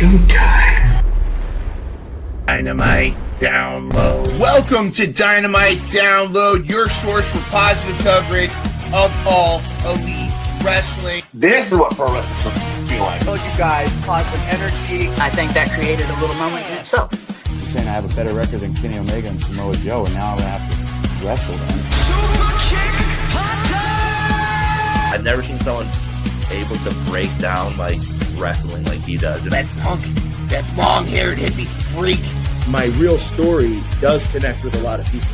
showtime. Dynamite Download. Welcome to Dynamite Download, your source for positive coverage of all elite wrestling. This is what pro wrestling feel like. I told you guys, positive energy. I think that created a little moment in itself. You're saying I have a better record than Kenny Omega and Samoa Joe, and now I'm going to have to wrestle them. Super kick, hot I've never seen someone able to break down like wrestling like he does. That punk, that long-haired hippie freak. My real story does connect with a lot of people.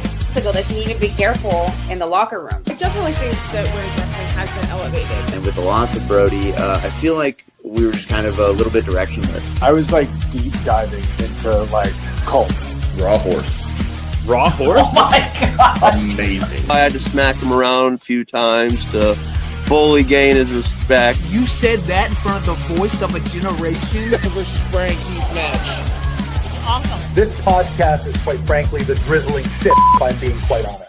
That you need to be careful in the locker room. I definitely think that women's wrestling has been elevated. And with the loss of Brody, I feel like we were just kind of a little bit directionless. I was like deep diving into like cults. Raw horse. Raw horse? Oh my god! Amazing. I had to smack him around a few times to fully gain his respect. You said that in front of the voice of a generation? Versus Frankie's match. Awesome. This podcast is quite frankly the drizzling shit, if I'm being quite honest.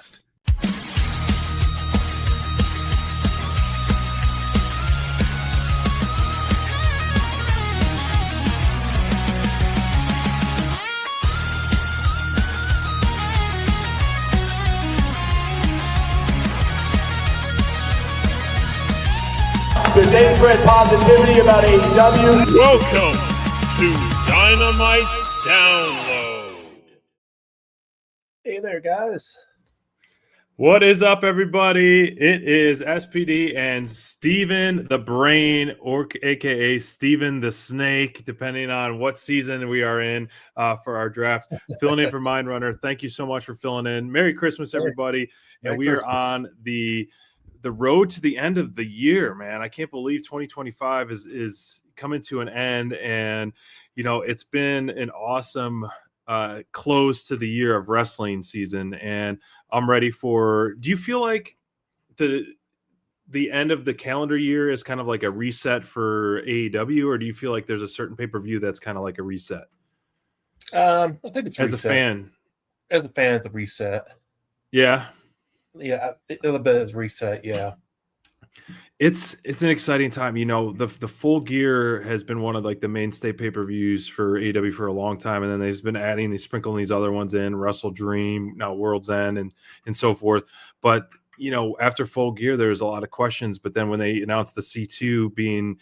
The day spread positivity about AEW. Welcome to Dynamite Download. Hey there, guys. What is up, everybody? It is SPD and Steven the Brain, or aka Steven the Snake, depending on what season we are in for our draft. Filling in for Mind Runner. Thank you so much for filling in. Merry Christmas, everybody. And we are on the road to the end of the year, man. I can't believe 2025 is coming to an end. And, you know, it's been an awesome close to the year of wrestling season. And I'm ready for, do you feel like the end of the calendar year is kind of like a reset for AEW, or do you feel like there's a certain pay-per-view that's kind of like a reset? I think it's as reset. a fan. As a fan, it's a reset. Yeah. Yeah, a little bit as reset, yeah. It's an exciting time. You know, the Full Gear has been one of like the mainstay pay-per-views for AEW for a long time, and then they've been sprinkling these other ones in, Wrestle Dream, now World's End, and so forth. But you know, after Full Gear, there's a lot of questions. But then when they announced the C2 being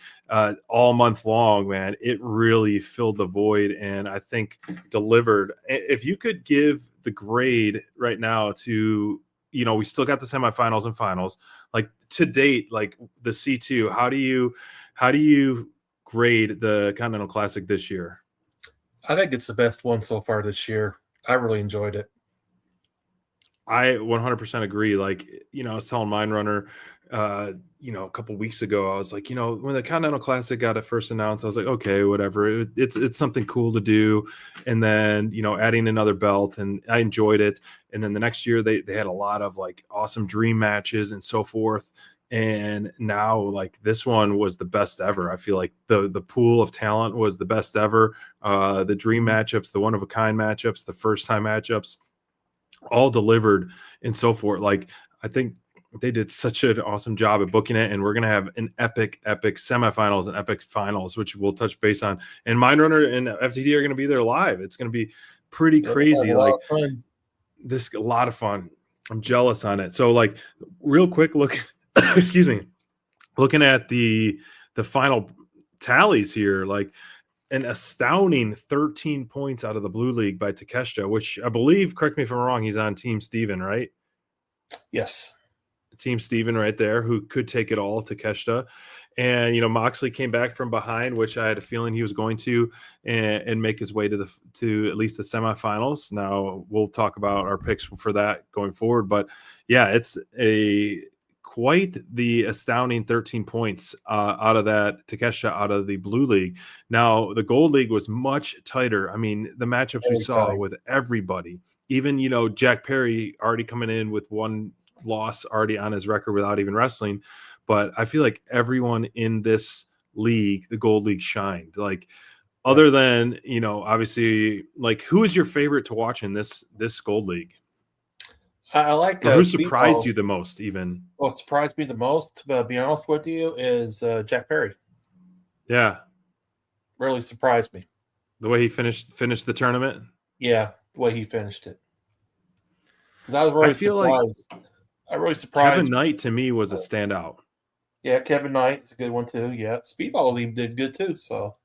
all month long, man, it really filled the void, and I think delivered. If you could give the grade right now to, you know, we still got the semifinals and finals. Like to date, like the C2, how do you grade the Continental Classic this year? I think it's the best one so far this year. I really enjoyed it. I 100% agree. Like, you know, I was telling Mind Runner, you know, a couple weeks ago, I was like, you know, when the Continental Classic got it first announced, I was like, okay, whatever. It's something cool to do. And then, you know, adding another belt, and I enjoyed it. And then the next year they had a lot of like awesome dream matches and so forth. And now like this one was the best ever. I feel like the pool of talent was the best ever. The dream matchups, the one of a kind matchups, the first time matchups, all delivered and so forth. Like, I think they did such an awesome job at booking it, and we're going to have an epic semifinals and epic finals, which we'll touch base on. And Mind Runner and FTD are going to be there live. It's going to be pretty crazy. Like this, a lot of fun. I'm jealous on it. So like real quick look, excuse me, looking at the final tallies here, like an astounding 13 points out of the Blue League by Takeshita, which I believe, correct me if I'm wrong, he's on Team Steven, right? Yes. Team Steven right there, who could take it all, Takeshita. And, you know, Moxley came back from behind, which I had a feeling he was going to, and make his way to at least the semifinals. Now we'll talk about our picks for that going forward. But yeah, it's quite the astounding 13 points out of that Takeshita out of the Blue League. Now the Gold League was much tighter. I mean, the matchups we saw with everybody, even, you know, Jack Perry already coming in with one loss already on his record without even wrestling. But I feel like everyone in this league, the Gold League, shined. Like, other than, you know, obviously, like, who is your favorite to watch in this Gold League? I like who surprised you the most, even? What surprised me the most, to be honest with you, is Jack Perry. Yeah. really surprised me. The way he finished the tournament. Yeah, the way he finished it. I was really surprised. I really surprised. Kevin Knight to me was a standout. Yeah, Kevin Knight is a good one too. Yeah, Speedball team did good too. So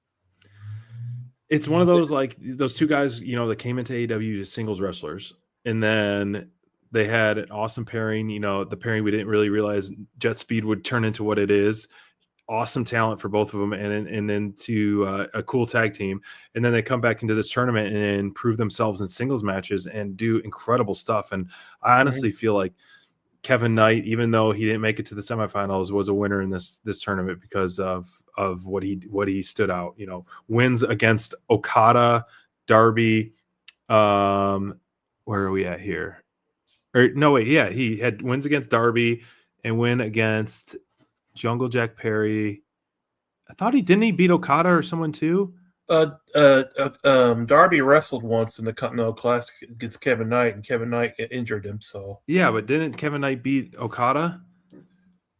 it's one of those like those two guys, you know, that came into AEW as singles wrestlers, and then they had an awesome pairing. You know, the pairing we didn't really realize Jet Speed would turn into what it is. Awesome talent for both of them, and into a cool tag team. And then they come back into this tournament and prove themselves in singles matches and do incredible stuff. And I honestly feel like Kevin Knight, even though he didn't make it to the semifinals, was a winner in this tournament because of what he stood out. You know, wins against Okada, Darby. Where are we at here? Or no, wait, yeah, he had wins against Darby and win against Jungle Jack Perry. I thought he beat Okada or someone too. Darby wrestled once in the Continental Classic against Kevin Knight, and Kevin Knight injured him. So yeah, but didn't Kevin Knight beat Okada?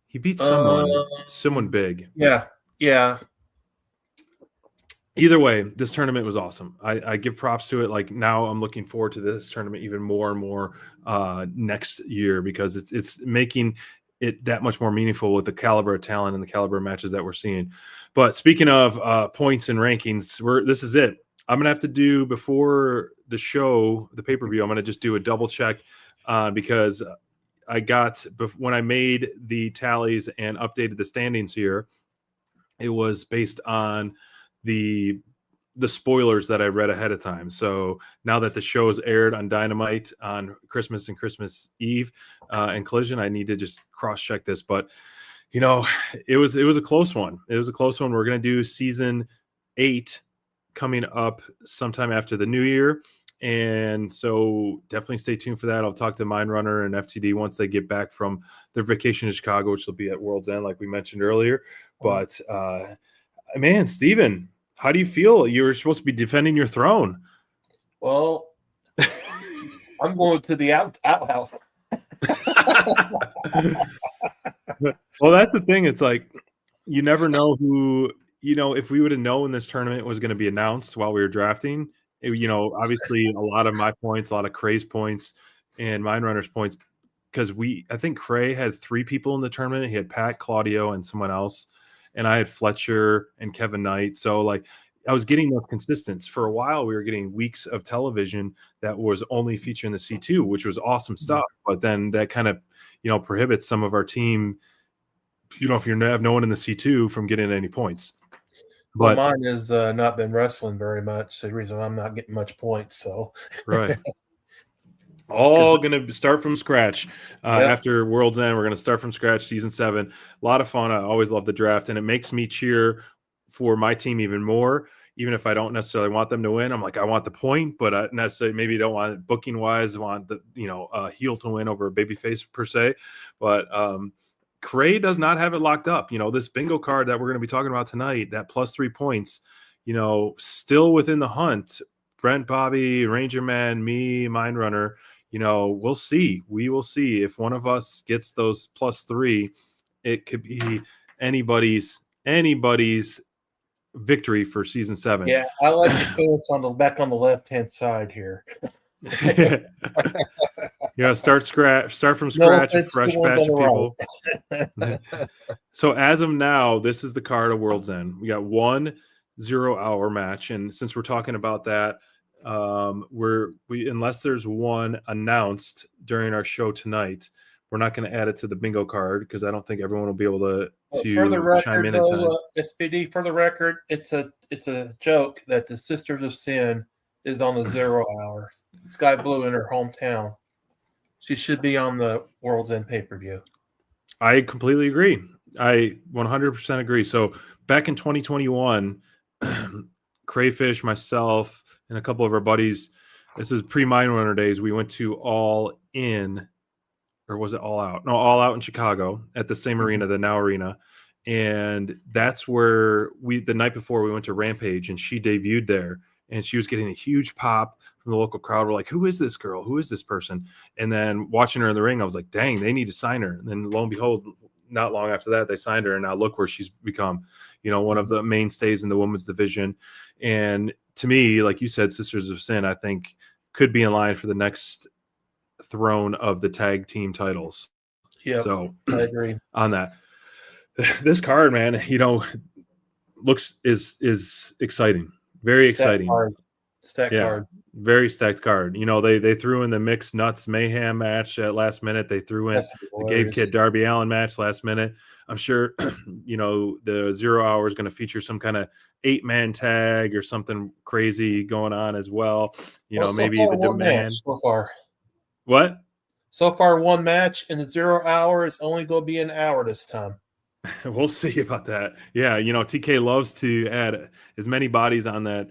He beat someone big. Yeah. Either way, this tournament was awesome. I give props to it. Like now, I'm looking forward to this tournament even more and more next year because it's making it that much more meaningful with the caliber of talent and the caliber of matches that we're seeing. But speaking of points and rankings, this is it. I'm gonna have to do before the show, the pay-per-view. I'm gonna just do a double check because I got when I made the tallies and updated the standings here. It was based on the spoilers that I read ahead of time. So now that the show's aired on Dynamite on Christmas and Christmas Eve and Collision, I need to just cross-check this. But, you know, it was a close one. It was a close one. We're going to do season 8 coming up sometime after the new year. And so definitely stay tuned for that. I'll talk to Mindrunner and FTD once they get back from their vacation in Chicago, which will be at World's End, like we mentioned earlier. But, man, Steven, how do you feel? You were supposed to be defending your throne. Well, I'm going to the outhouse. Well, that's the thing. It's like you never know who, you know, if we would have known this tournament was going to be announced while we were drafting, you know, obviously a lot of my points, a lot of Cray's points and Mindrunner's points, because I think Cray had 3 people in the tournament. He had Pat, Claudio, and someone else. And I had Fletcher and Kevin Knight. So, like, I was getting those consistents. For a while, we were getting weeks of television that was only featuring the C2, which was awesome stuff. But then that kind of, you know, prohibits some of our team, you know, if you have no one in the C2 from getting any points. But mine has not been wrestling very much. The reason I'm not getting much points. So, right. All going to start from scratch after World's End. We're going to start from scratch, season 7. A lot of fun. I always love the draft, and it makes me cheer for my team even more. Even if I don't necessarily want them to win, I'm like, I want the point, but I necessarily maybe don't want it booking wise. I want the heel to win over a babyface per se. But Cray does not have it locked up. You know, this bingo card that we're going to be talking about tonight, that +3 points, you know, still within the hunt. Brent, Bobby, Ranger Man, me, Mindrunner. You know, we'll see. We will see if one of us gets those +3. It could be anybody's victory for season 7. Yeah, I like the fence back on the left-hand side here. Yeah, start from scratch, a fresh batch of people. So as of now, this is the card of World's End. We got 1 0-hour match, and since we're talking about that, unless there's one announced during our show tonight, we're not going to add it to the bingo card because I don't think everyone will be able to for the record, chime in though, in time. SPD, for the record, it's a joke that the Sisters of Sin is on the 0 hour. Sky Blue in her hometown. She should be on the World's End pay-per-view. I completely agree. I 100% agree. So back in 2021, Crayfish, myself, and a couple of our buddies, this is pre-Mindrunner days, we went to All In, or was it All Out? No, All Out in Chicago at the same arena, the Now Arena. And that's where the night before we went to Rampage, and she debuted there. And she was getting a huge pop from the local crowd. We're like, who is this girl? Who is this person? And then watching her in the ring, I was like, dang, they need to sign her. And then lo and behold, not long after that, they signed her, and now look where she's become, one of the mainstays in the women's division. And to me, like you said, Sisters of Sin, I think could be in line for the next throne of the tag team titles. Yeah, so I agree on that. This card, man, is exciting, very exciting. Stacked card. Very stacked card. They threw in the Mixed Nuts Mayhem match at last minute. They threw in the Gabe Kidd Darby Allin match last minute. I'm sure, the 0 Hour is going to feature some kind of 8-man tag or something crazy going on as well. Maybe the Demand. So far. What? So far, one match, and the 0 Hour is only going to be an hour this time. We'll see about that. Yeah, TK loves to add as many bodies on that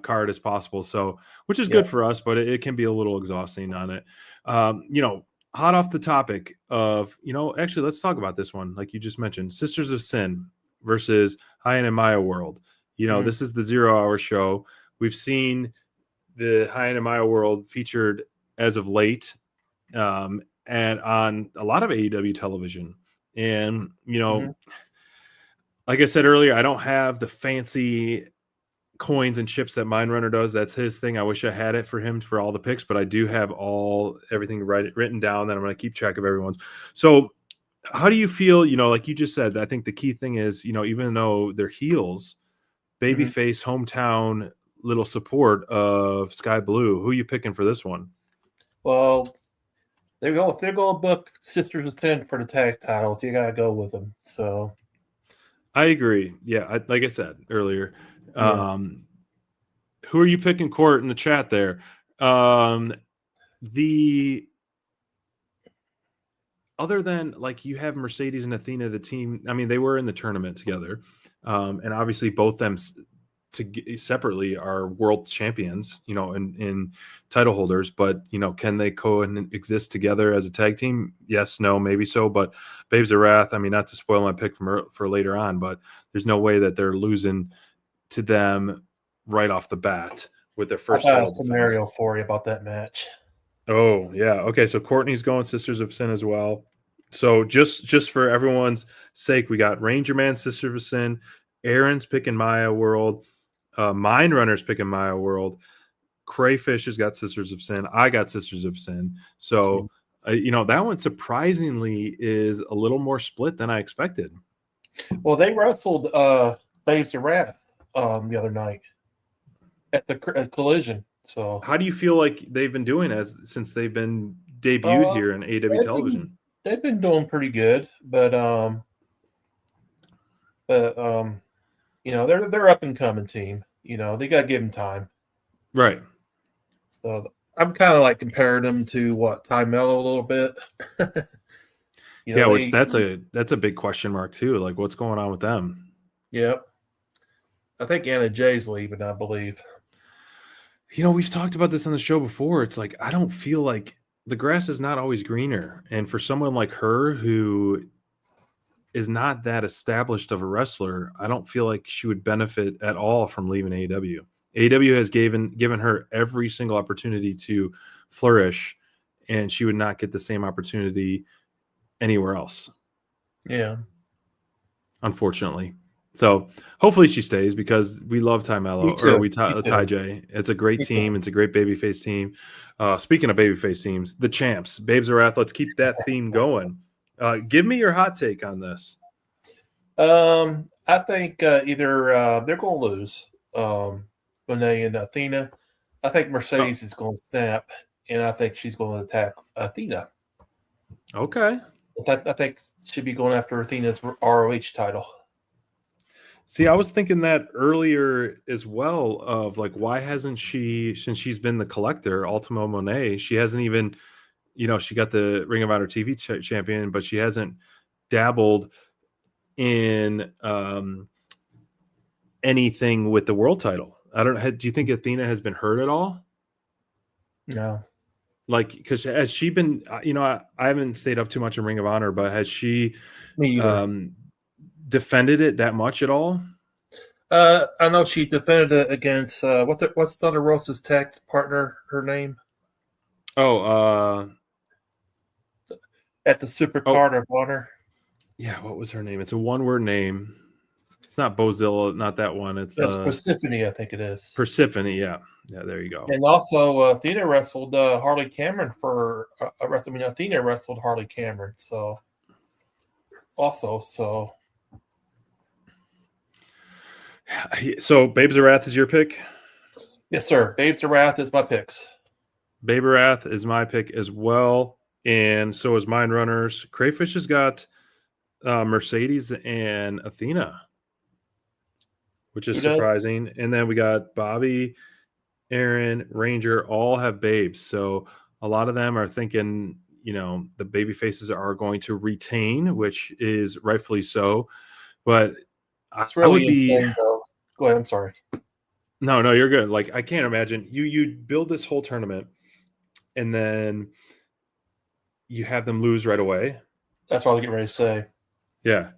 card as possible, so which is good for us, but it can be a little exhausting on it. Hot off the topic of actually, let's talk about this one. Like you just mentioned, Sisters of Sin versus High and Maya World. This is the 0 Hour show. We've seen the High and Maya World featured as of late, and on a lot of AEW television. And like I said earlier, I don't have the fancy coins and chips that Mindrunner does. That's his thing. I wish I had it for him for all the picks, but I do have everything written down that I'm going to keep track of everyone's. So how do you feel, like you just said, I think the key thing is, even though they're heels, babyface hometown little support of Sky Blue, who are you picking for this one? Well, they're going to book Sisters of Sin for the tag titles. You got to go with them. So I agree. Yeah. Like I said earlier, who are you picking, Court, in the chat there? The other than like you have Mercedes and Athena, the team, I mean, they were in the tournament together. And obviously both them separately are world champions, in title holders, but can they coexist together as a tag team? Yes, no, maybe so. But Babes of Wrath, I mean, not to spoil my pick for later on, but there's no way that they're losing to them right off the bat with their first. I got a scenario for you about that match. Oh yeah, okay. So Courtney's going Sisters of Sin as well. So just for everyone's sake, we got Ranger Man, Sisters of Sin. Aaron's picking Maya World. Mindrunner's picking Maya World. Crayfish has got Sisters of Sin. I got Sisters of Sin. So that one surprisingly is a little more split than I expected. Well, they wrestled Babes of Wrath the other night at the Collision. So how do you feel like they've been doing since they've been debuted here in AEW television? They've been doing pretty good, but they're up and coming team. They got to give them time, right? So I'm kind of like comparing them to Ty Mello a little bit. Which that's a big question mark too. Like, what's going on with them? Yep, I think Anna Jay's leaving, I believe. We've talked about this on the show before. It's like, I don't feel like the grass is not always greener. And for someone like her who is not that established of a wrestler, I don't feel like she would benefit at all from leaving AEW. AEW has given her every single opportunity to flourish, and she would not get the same opportunity anywhere else. Yeah. Unfortunately. So hopefully she stays because we love Ty Mello or Ty J. It's a great team. It's a great babyface team. Speaking of babyface teams, the champs, Babes of Wrath. Let's keep that theme going. Give me your hot take on this. I think either they're going to lose, Monet and Athena. I think Mercedes is going to snap, and I think she's going to attack Athena. Okay. I think she'd be going after Athena's ROH title. See, I was thinking that earlier as well of like, why hasn't she, since she's been the collector, Ultimo Monet, she hasn't even, she got the Ring of Honor TV champion, but she hasn't dabbled in anything with the world title. Do you think Athena has been hurt at all? No. Like, because has she been, I haven't stayed up too much in Ring of Honor, but has she defended it that much at all? I know she defended it against what's Thunder Rosa's tag partner, her name? Oh, at the Super Card of Honor. Yeah, what was her name? It's a one-word name. It's not Bozilla, not that one. It's That's Persephone, I think it is. Persephone. Yeah, there you go. And also, Athena wrestled Harley Cameron for WrestleMania. Athena wrestled Harley Cameron, so Babes of Wrath is your pick? Yes, sir. Babes of Wrath is my picks. Babe of Wrath is my pick as well, and so is Mind Runners. Crayfish has got Mercedes and Athena, which is surprising. And then we got Bobby, Aaron, Ranger, all have babes. So a lot of them are thinking, the baby faces are going to retain, which is rightfully so. But it's really insane, though. Go ahead. I'm sorry. No, you're good. Like, I can't imagine you build this whole tournament and then you have them lose right away. That's what I was getting ready to say. Yeah.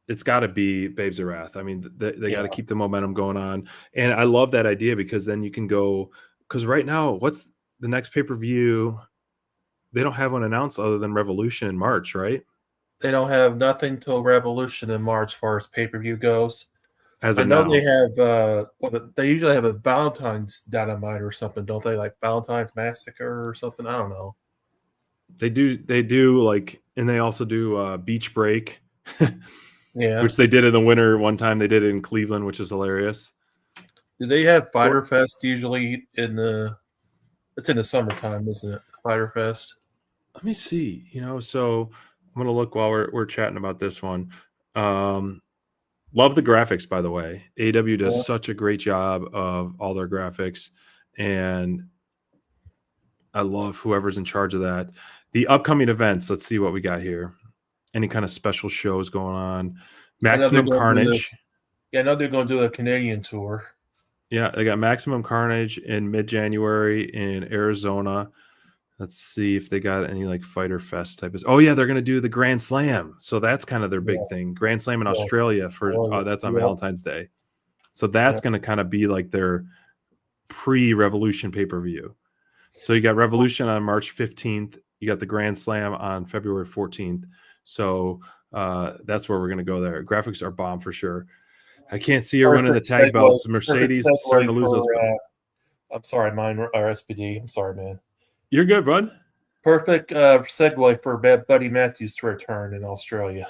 It's got to be Babes of Wrath. I mean, they got to keep the momentum going on. And I love that idea because then you can go – because right now, what's the next pay-per-view? They don't have one announced other than Revolution in March, right? They don't have nothing till Revolution in March as far as pay-per-view goes. As I know now. they have they usually have a Valentine's Dynamite or something, don't they? Like Valentine's Massacre or something. I don't know. They do like, and they also do Beach Break, yeah, which they did in the winter one time. They did it in Cleveland, which is hilarious. Do they have Fighter Fest usually it's in the summertime, isn't it? Fighter Fest. Let me see. So I'm gonna look while we're chatting about this one. Love the graphics, by the way. AW does such a great job of all their graphics, and I love whoever's in charge of that. The upcoming events, let's see what we got here. Any kind of special shows going on. Maximum Carnage. I know they're going to do a Canadian tour. Yeah, they got Maximum Carnage in mid-January in Arizona. Let's see if they got any like Fighter Fest type of. Oh yeah, they're going to do the Grand Slam. So that's kind of their big thing. Grand Slam in Australia for that's on Valentine's Day. So that's going to kind of be like their pre-Revolution pay-per-view. So you got Revolution on March 15th. You got the Grand Slam on February 14th. So that's where we're going to go there. Graphics are bomb for sure. I can't see her winning the tag belts. Mercedes starting to lose those. I'm sorry, mine or SPD. I'm sorry, man. You're good, bud. Perfect segue for Buddy Matthews to return in Australia.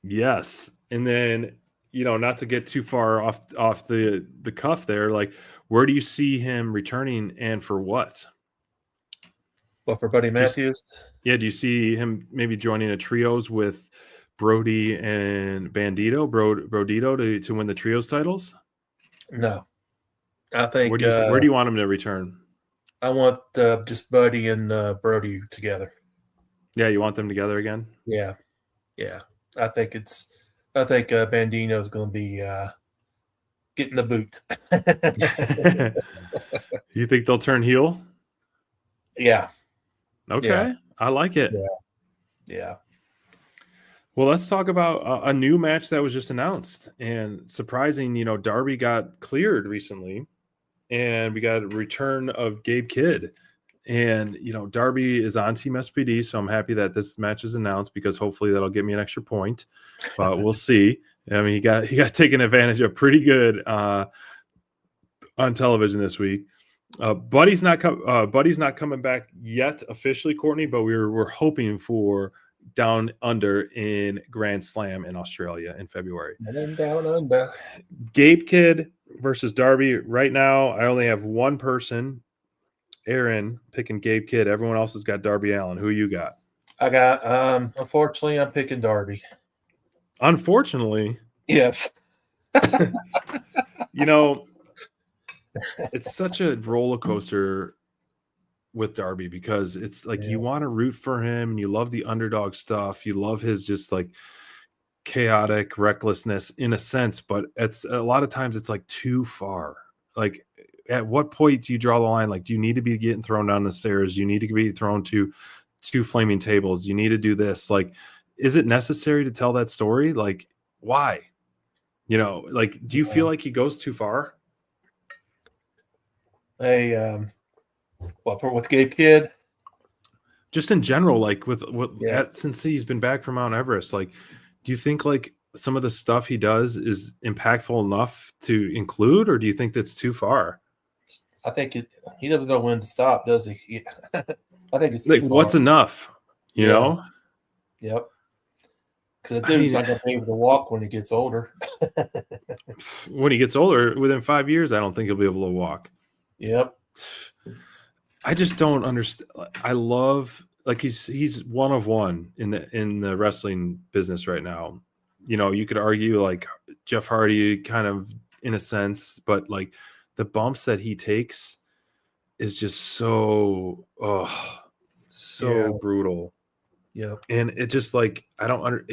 Yes. And then, not to get too far off the cuff there, like, where do you see him returning and for what? Well, for Buddy Matthews? Do you see him maybe joining a trios with Brody and Brodito to win the trios titles? No. I think... Where do you want him to return? I want just Buddy and Brody together. Yeah, you want them together again? Yeah. I think Bandino's going to be getting the boot. You think they'll turn heel? Yeah. Okay. Yeah. I like it. Yeah. Well, let's talk about a new match that was just announced. And surprising, Darby got cleared recently. And we got a return of Gabe Kidd. And, Darby is on Team SPD, so I'm happy that this match is announced because hopefully that'll give me an extra point. But we'll see. I mean, he got taken advantage of pretty good on television this week. Buddy's not coming back yet officially, Courtney, but we're hoping for Down Under in Grand Slam in Australia in February. And then Down Under. Gabe Kidd versus Darby. Right now, I only have one person, Aaron, picking Gabe Kidd. Everyone else has got Darby Allin. Who you got? I got, unfortunately, I'm picking Darby. Unfortunately? Yes. It's such a roller coaster with Darby because it's like you want to root for him and you love the underdog stuff. You love his just like chaotic recklessness in a sense, but it's a lot of times it's like too far. Like, at what point do you draw the line? Like, do you need to be getting thrown down the stairs? You need to be thrown to two flaming tables. You need to do this. Like, is it necessary to tell that story? Like, why? Like, do you feel like he goes too far? With Gabe Kidd? just in general, like since he's been back from Mount Everest, like, do you think like some of the stuff he does is impactful enough to include, or do you think that's too far? I think he doesn't know when to stop, does he? I think it's like too what's far. enough, you know? Yep. Because the dude's not going to be able to walk when he gets older. When he gets older, within 5 years, I don't think he'll be able to walk. Yep. I just don't understand. I love, like, he's one of one in the wrestling business right now. You know, you could argue like Jeff Hardy kind of in a sense, but like the bumps that he takes is just so brutal. Yeah. And it just like I'm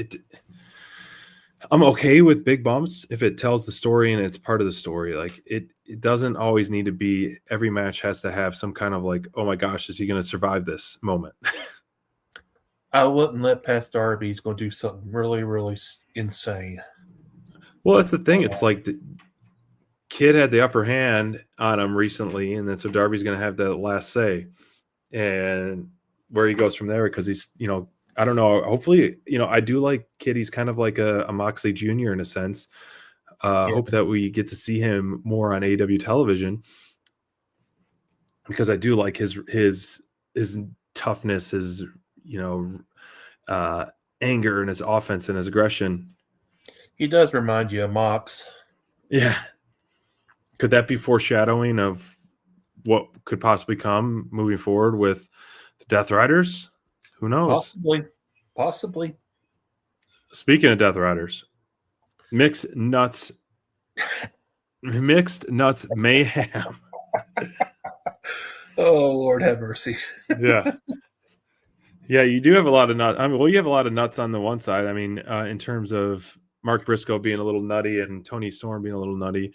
okay with big bumps if it tells the story and it's part of the story. Like it doesn't always need to be, every match has to have some kind of like, oh my gosh, is he going to survive this moment? I wouldn't let past Darby. He's going to do something really, really insane. Well, that's the thing. It's like the Kid had the upper hand on him recently, and then so Darby's going to have the last say, and where he goes from there, because he's, you know, I don't know. Hopefully, you know, I do like Kid. He's kind of like a Moxley Jr. in a sense. Hope that we get to see him more on AEW television, because I do like his toughness, his, you know, anger, and his offense and his aggression. He does remind you of Mox. Yeah. Could that be foreshadowing of what could possibly come moving forward with the Death Riders? Who knows? Possibly. Speaking of Death Riders, Mixed Nuts Mayhem. Oh, Lord have mercy. Yeah. Yeah, you do have a lot of nuts. I mean, well, you have a lot of nuts on the one side. I mean, in terms of Mark Briscoe being a little nutty and Tony Storm being a little nutty.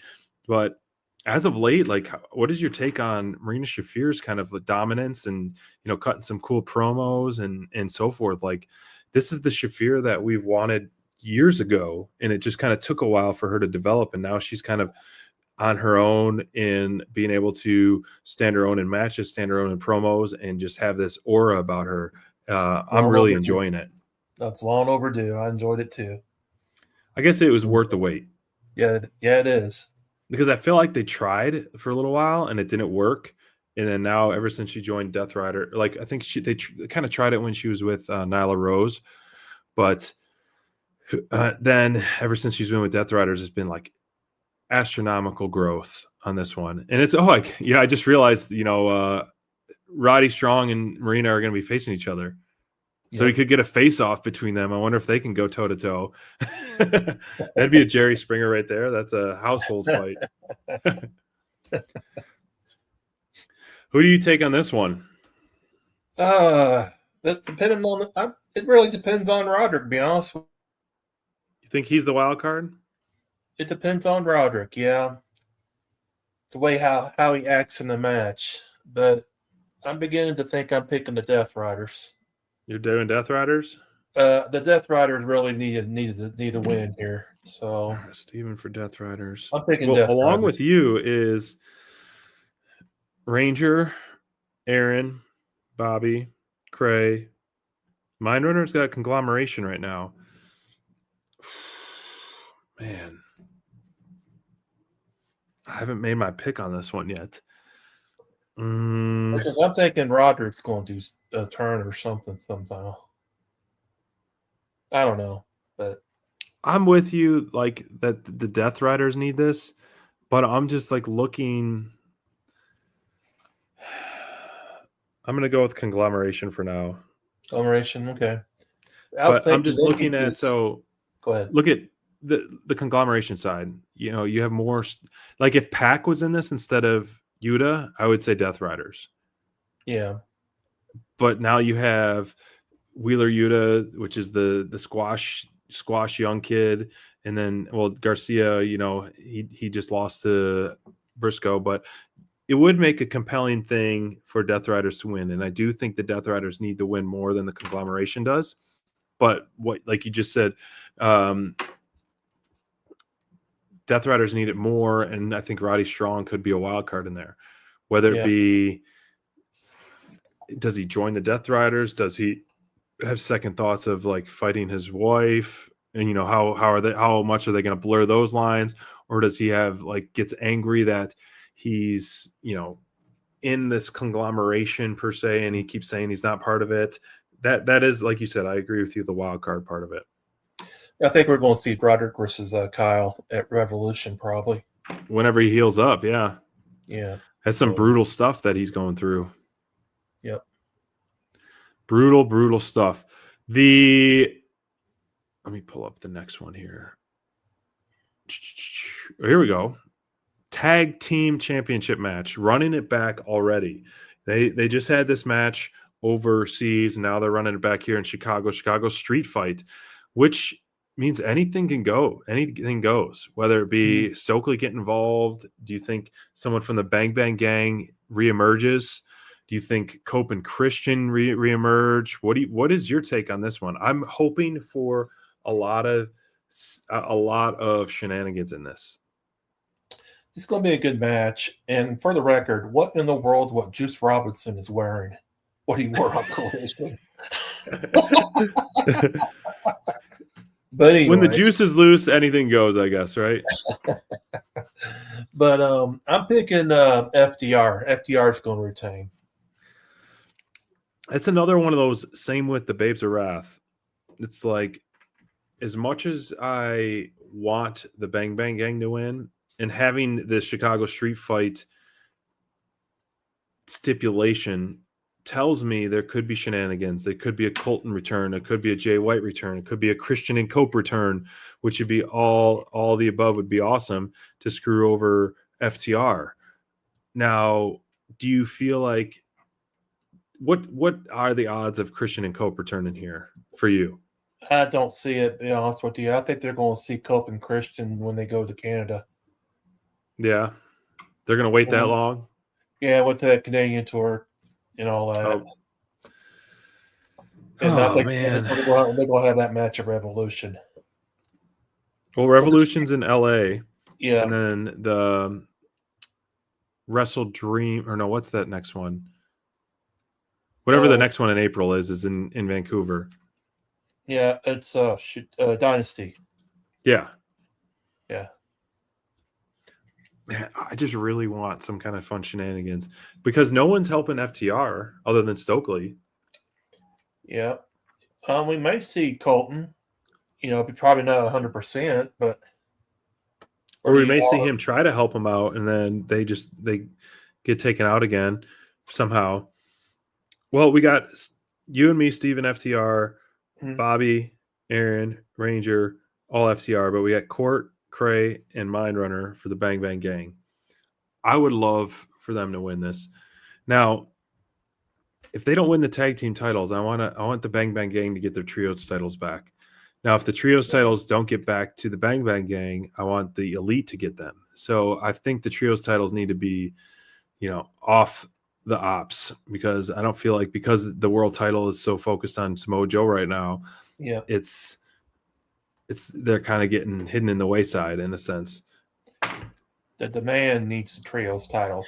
But as of late, like, what is your take on Marina Shafir's kind of dominance and, you know, cutting some cool promos and so forth? Like, this is the Shafir that we've wanted years ago, and it just kind of took a while for her to develop. And now she's kind of on her own in being able to stand her own in matches, stand her own in promos, and just have this aura about her. I'm really enjoying it. That's long overdue. I enjoyed it too. I guess it was worth the wait. Yeah, it is. Because I feel like they tried for a little while and it didn't work. And then now, ever since she joined Death Rider, like, I think they kind of tried it when she was with Nyla Rose. But then ever since she's been with Death Riders, it's been like astronomical growth on this one. And it's, I just realized, you know, Roddy Strong and Marina are going to be facing each other. So you could get a face-off between them. I wonder if they can go toe-to-toe. That'd be a Jerry Springer right there. That's a household fight. Who do you take on this one? That depending on it really depends on Roderick, to be honest. You think he's the wild card? It depends on Roderick, yeah. The way how he acts in the match. But I'm beginning to think I'm picking the Death Riders. You're doing Death Riders? The Death Riders really need a win here. So Steven for Death Riders. I'm picking Death along Riders. with you is Ranger, Aaron, Bobby, Cray. Mindrunner's got a conglomeration right now. Man. I haven't made my pick on this one yet. Because I'm thinking Roderick's going to do a turn or something sometime. I don't know, but I'm with you, like, that the Death Riders need this, but I'm just like looking. I'm gonna go with conglomeration for now. Conglomeration, okay. But I'm just looking at Go ahead. Look at the conglomeration side. You know, you have more. Like, if Pac was in this instead of Yuta, I would say Death Riders. Yeah. But now you have Wheeler Yuta, which is the squash young kid, and then, well, Garcia, you know, he just lost to Briscoe, but it would make a compelling thing for Death Riders to win. And I do think the Death Riders need to win more than the conglomeration does. But what, like you just said, Death Riders need it more, and I think Roddy Strong could be a wild card in there. Whether it be, does he join the Death Riders? Does he have second thoughts of like fighting his wife? And how much are they going to blur those lines? Or does he have gets angry that he's in this conglomeration per se, and he keeps saying he's not part of it? That is, like you said, I agree with you, the wild card part of it. I think we're going to see Broderick versus Kyle at Revolution probably. Whenever he heals up, yeah. Yeah. That's some brutal stuff that he's going through. Yep. Brutal stuff. Let me pull up the next one here. Here we go. Tag team championship match. Running it back already. They just had this match overseas. Now they're running it back here in Chicago. Chicago Street Fight, which means anything can go. Anything goes. Whether it be Stokely get involved. Do you think someone from the Bang Bang Gang reemerges? Do you think Cope and Christian reemerge? What is your take on this one? I'm hoping for a lot of shenanigans in this. It's going to be a good match. And for the record, what in the world what Juice Robinson is wearing? What he wore on Collision. But anyway, when the juice is loose, anything goes, I guess, right? But I'm picking FDR. FDR is going to retain. It's another one of those, same with the Babes of Wrath. It's like, as much as I want the Bang Bang Gang to win, and having the Chicago Street Fight stipulation tells me there could be shenanigans. There could be a Colton return. It could be a Jay White return. It could be a Christian and Cope return, which would be all the above would be awesome to screw over FTR. Now, do you feel like what are the odds of Christian and Cope returning here for you? I don't see it, to be honest with you. I think they're going to see Cope and Christian when they go to Canada. Yeah. They're going to wait that long? Yeah, went to that Canadian tour and all that. Oh. And I think man. they're going to have that match at Revolution. Well, Revolution's in LA. Yeah. And then the Wrestle Dream, or no, what's that next one? Whatever the next one in April is in Vancouver. Yeah, it's Dynasty. Yeah. Yeah. Man, I just really want some kind of fun shenanigans because no one's helping FTR other than Stokely. Yeah. We may see Colton, probably not 100%, but. Or we may see him try to help him out and then they get taken out again somehow. Well, we got you and me, Steven, FTR, Bobby, Aaron, Ranger, all FTR, but we got Court, Cray, and Mindrunner for the Bang Bang Gang. I would love for them to win this. Now, if they don't win the tag team titles, I want the Bang Bang Gang to get their trios titles back. Now, if the trios titles don't get back to the Bang Bang Gang, I want the Elite to get them. So I think the trios titles need to be, off the ops because I don't feel like because the world title is so focused on Samoa Joe right now. Yeah, it's they're kind of getting hidden in the wayside in a sense. The demand needs the trios title.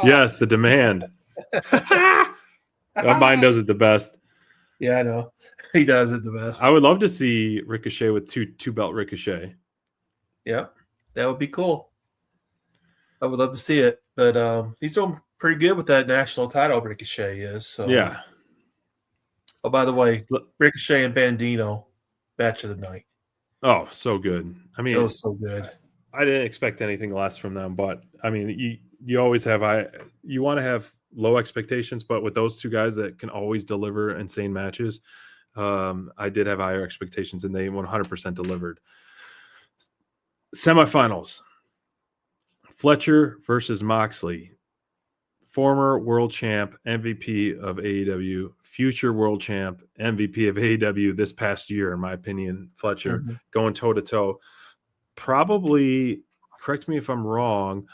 Yes, the demand. Mine does it the best. Yeah, I know. He does it the best. I would love to see Ricochet with two belt Ricochet. Yeah, that would be cool. I would love to see it, but he's doing pretty good with that national title. Ricochet is so. Yeah. Oh, by the way, Ricochet and Bandito match of the night. Oh, so good. I mean, it was so good. I didn't expect anything less from them, but I mean, you always have you want to have low expectations, but with those two guys that can always deliver insane matches, I did have higher expectations, and they 100% delivered. Semifinals: Fletcher versus Moxley, former world champ, MVP of AEW, future world champ, MVP of AEW this past year, in my opinion. Fletcher going toe to toe. Probably, correct me if I'm wrong,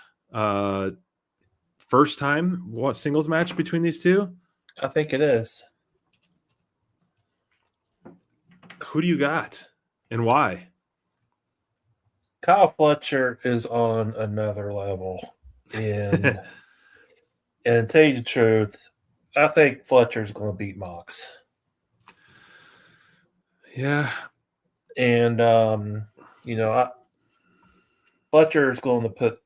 first time singles match between these two? I think it is. Who do you got and why? Kyle Fletcher is on another level. And tell you the truth, I think Fletcher's going to beat Mox. Yeah. And, Fletcher's going to put,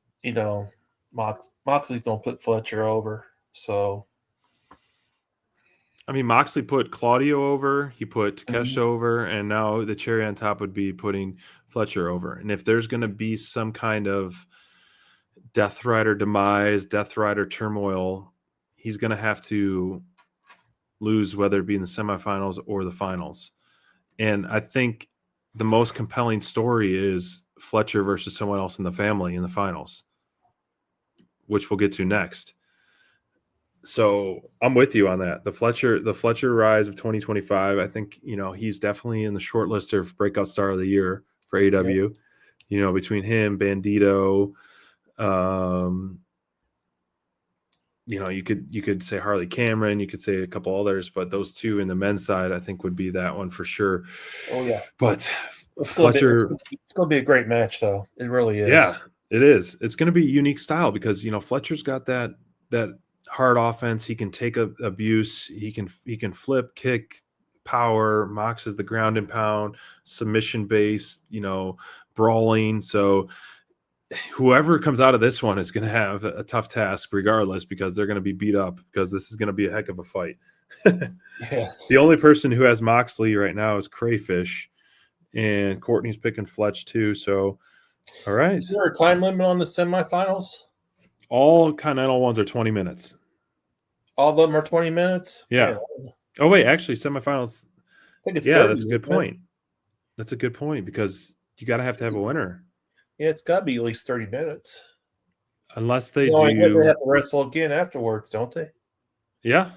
Moxley's going to put Fletcher over. So, I mean, Moxley put Claudio over, he put Takeshita over, and now the cherry on top would be putting Fletcher over. And if there's going to be some kind of Death Rider demise, Death Rider turmoil, he's going to have to lose, whether it be in the semifinals or the finals. And I think the most compelling story is Fletcher versus someone else in the family in the finals, which we'll get to next. So I'm with you on that. The Fletcher rise of 2025. I think, he's definitely in the short list of breakout star of the year for AW. Yep. Between him, Bandito, you could say Harley Cameron, you could say a couple others, but those two in the men's side, I think would be that one for sure. Oh yeah. But it's Fletcher, it's going to be a great match though. It really is. Yeah, it is. It's going to be a unique style because, Fletcher's got that hard offense. He can take abuse. He can flip, kick, power. Mox is the ground and pound, submission based, brawling. So whoever comes out of this one is going to have a tough task regardless, because they're going to be beat up, because this is going to be a heck of a fight. Yes. The only person who has Moxley right now is Crayfish, and Courtney's picking Fletch too. So, all right. Is there a time limit on the semifinals? All Continental ones are 20 minutes. All of them are 20 minutes? Yeah. Oh, wait, actually, semifinals. I think it's 30, that's a good point. That's a good point, because you got to have a winner. Yeah, it's got to be at least 30 minutes. Unless they They have to wrestle again afterwards, don't they? Yeah.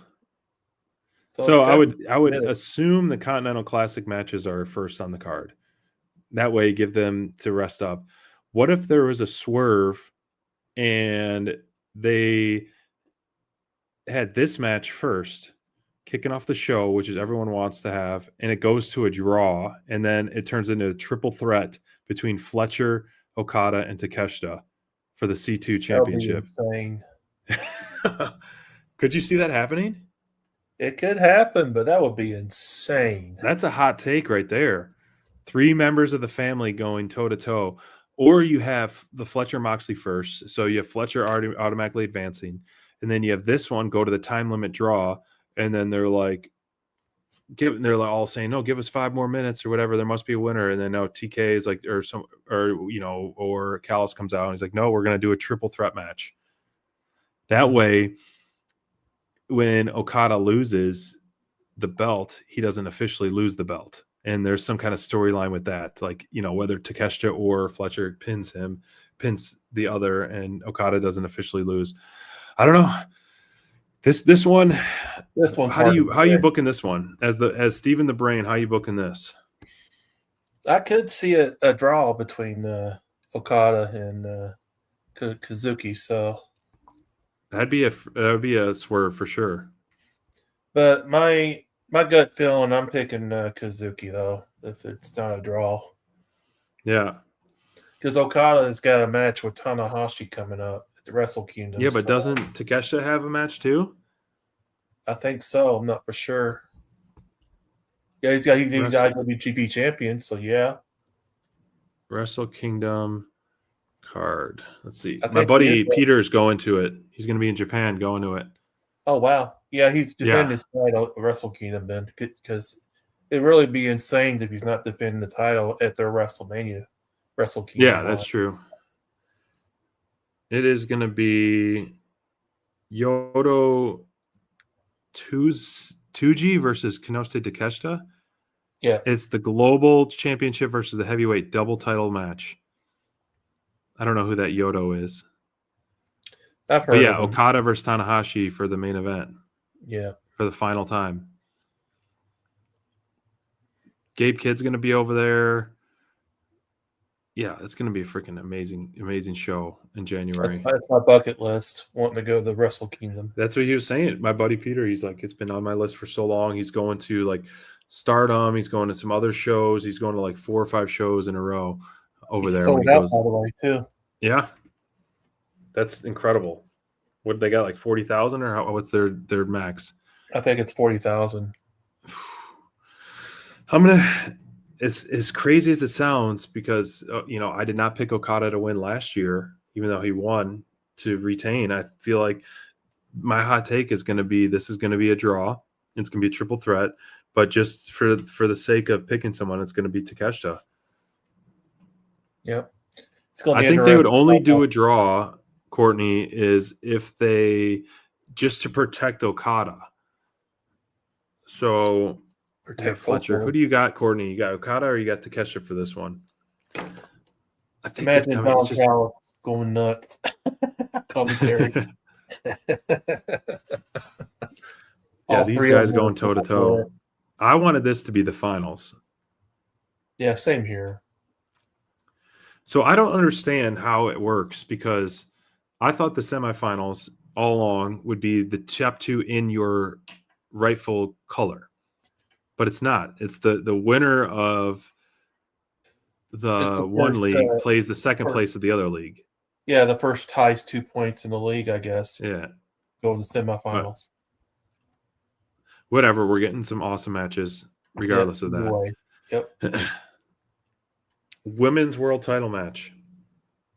So I would assume the Continental Classic matches are first on the card. That way, give them to rest up. What if there was a swerve and they had this match first, kicking off the show, which is everyone wants to have, and it goes to a draw, and then it turns into a triple threat between Fletcher, Okada, and Takeshita for the C2 championship? Could you see that happening? It could happen, but that would be insane. That's a hot take right there. 3 members of the family going toe-to-toe. Or you have the Fletcher Moxley first. So you have Fletcher already automatically advancing. And then you have this one go to the time limit draw. And then they're all saying, no, give us 5 more minutes or whatever. There must be a winner. And then no, TK is like, or Callis comes out and he's like, no, we're going to do a triple threat match. That way, when Okada loses the belt, he doesn't officially lose the belt. And there's some kind of storyline with that. Like, whether Takeshita or Fletcher pins the other, and Okada doesn't officially lose. I don't know. This one. This one's how are you booking this one as Steven the Brain? How are you booking this? I could see a draw between Okada and Kazuki. So that'd be a swerve for sure. But my gut feeling, I'm picking Kazuki though. If it's not a draw. Yeah. Because Okada has got a match with Tanahashi coming up at the Wrestle Kingdom. Yeah, but doesn't Takeshita have a match too? I think so. I'm not for sure. Yeah, he's IWGP champion, so yeah. Wrestle Kingdom card. Let's see. My buddy Peter is going to it. He's going to be in Japan going to it. Oh, wow. Yeah, he's defending his title at Wrestle Kingdom then, because it'd really be insane if he's not defending the title at their WrestleMania. Wrestle Kingdom. Yeah, that's true. It is going to be Yodo Tsuji versus Kinoshita Takeshita. Yeah. It's the global championship versus the heavyweight double title match. I don't know who that Yodo is. I've heard of him. Okada versus Tanahashi for the main event. Yeah. For the final time. Gabe Kidd's going to be over there. Yeah, it's going to be a freaking amazing show in January. That's my bucket list, wanting to go to the Wrestle Kingdom. That's what he was saying. My buddy Peter, he's like, it's been on my list for so long. He's going to like Stardom. He's going to some other shows. He's going to like 4 or 5 shows in a row over there. Sold out, by the way, too. Yeah. That's incredible. What they got, like 40,000 or what's their max? I think it's 40,000. I'm gonna. It's as crazy as it sounds because I did not pick Okada to win last year, even though he won to retain. I feel like my hot take is going to be this is going to be a draw. It's going to be a triple threat, but just for the sake of picking someone, it's going to be Takeshita. Yep. It's going to be I think they would only do a draw, Courtney, is if they just to protect Okada. So you got Fletcher. Who do you got, Courtney? You got Okada or you got Takeshita for this one? I think Imagine Don Callis going nuts. Commentary. Yeah, these guys going toe to toe. I wanted this to be the finals. Yeah, same here. So I don't understand how it works because I thought the semifinals all along would be the top two in your rightful color, but it's not. It's the winner of the one league plays the second place of the other league. Yeah, the first ties 2 points in the league, I guess. Yeah. Go to the semifinals. Whatever, we're getting some awesome matches regardless of that. Yep. Women's world title match.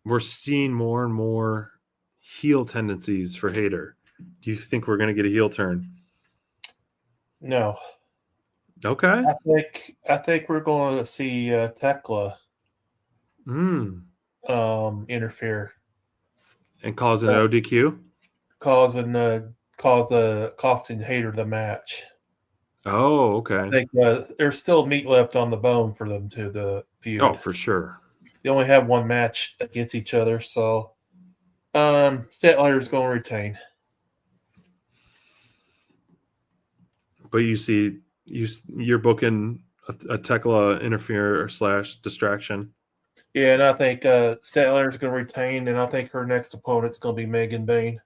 We're seeing more and more heel tendencies for Hayter. Do you think we're going to get a heel turn? No. Okay. I think we're going to see Tekla interfere and cause an ODQ, costing Hayter the match. Oh, okay. I think there's still meat left on the bone for them to the feud. Oh, for sure. They only have one match against each other, so Statlander is going to retain. But you see, you're booking a Tekla interfere / distraction. Yeah, and I think Statlander is going to retain, and I think her next opponent's going to be Megan Bain.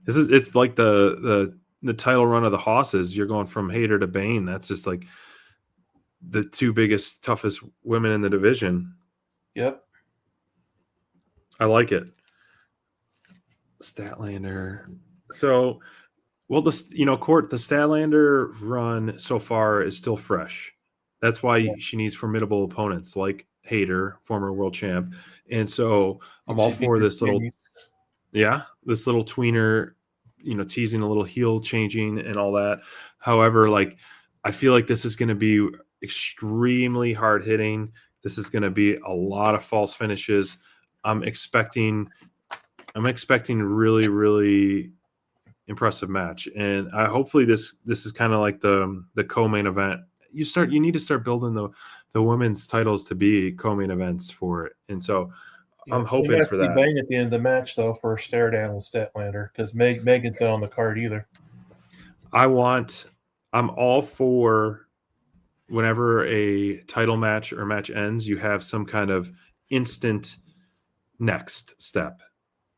It's like the title run of the Hosses. You're going from Hayter to Bain. That's just like the two biggest, toughest women in the division. Yep. I like it. Statlander. So, well, the Statlander run so far is still fresh. That's why she needs formidable opponents like Hayter, former world champ. And so I'm all for this little tweener, teasing a little heel changing and all that. However, I feel like this is going to be extremely hard hitting. This is going to be a lot of false finishes. I'm expecting really, really impressive match. And hopefully this is kind of like the co-main event. You need to start building the women's titles to be co-main events for it. And so I'm hoping for that. Bain at the end of the match though for a stare down with Statlander because Megan's not on the card either. I'm all for whenever a title match or match ends, you have some kind of instant next step.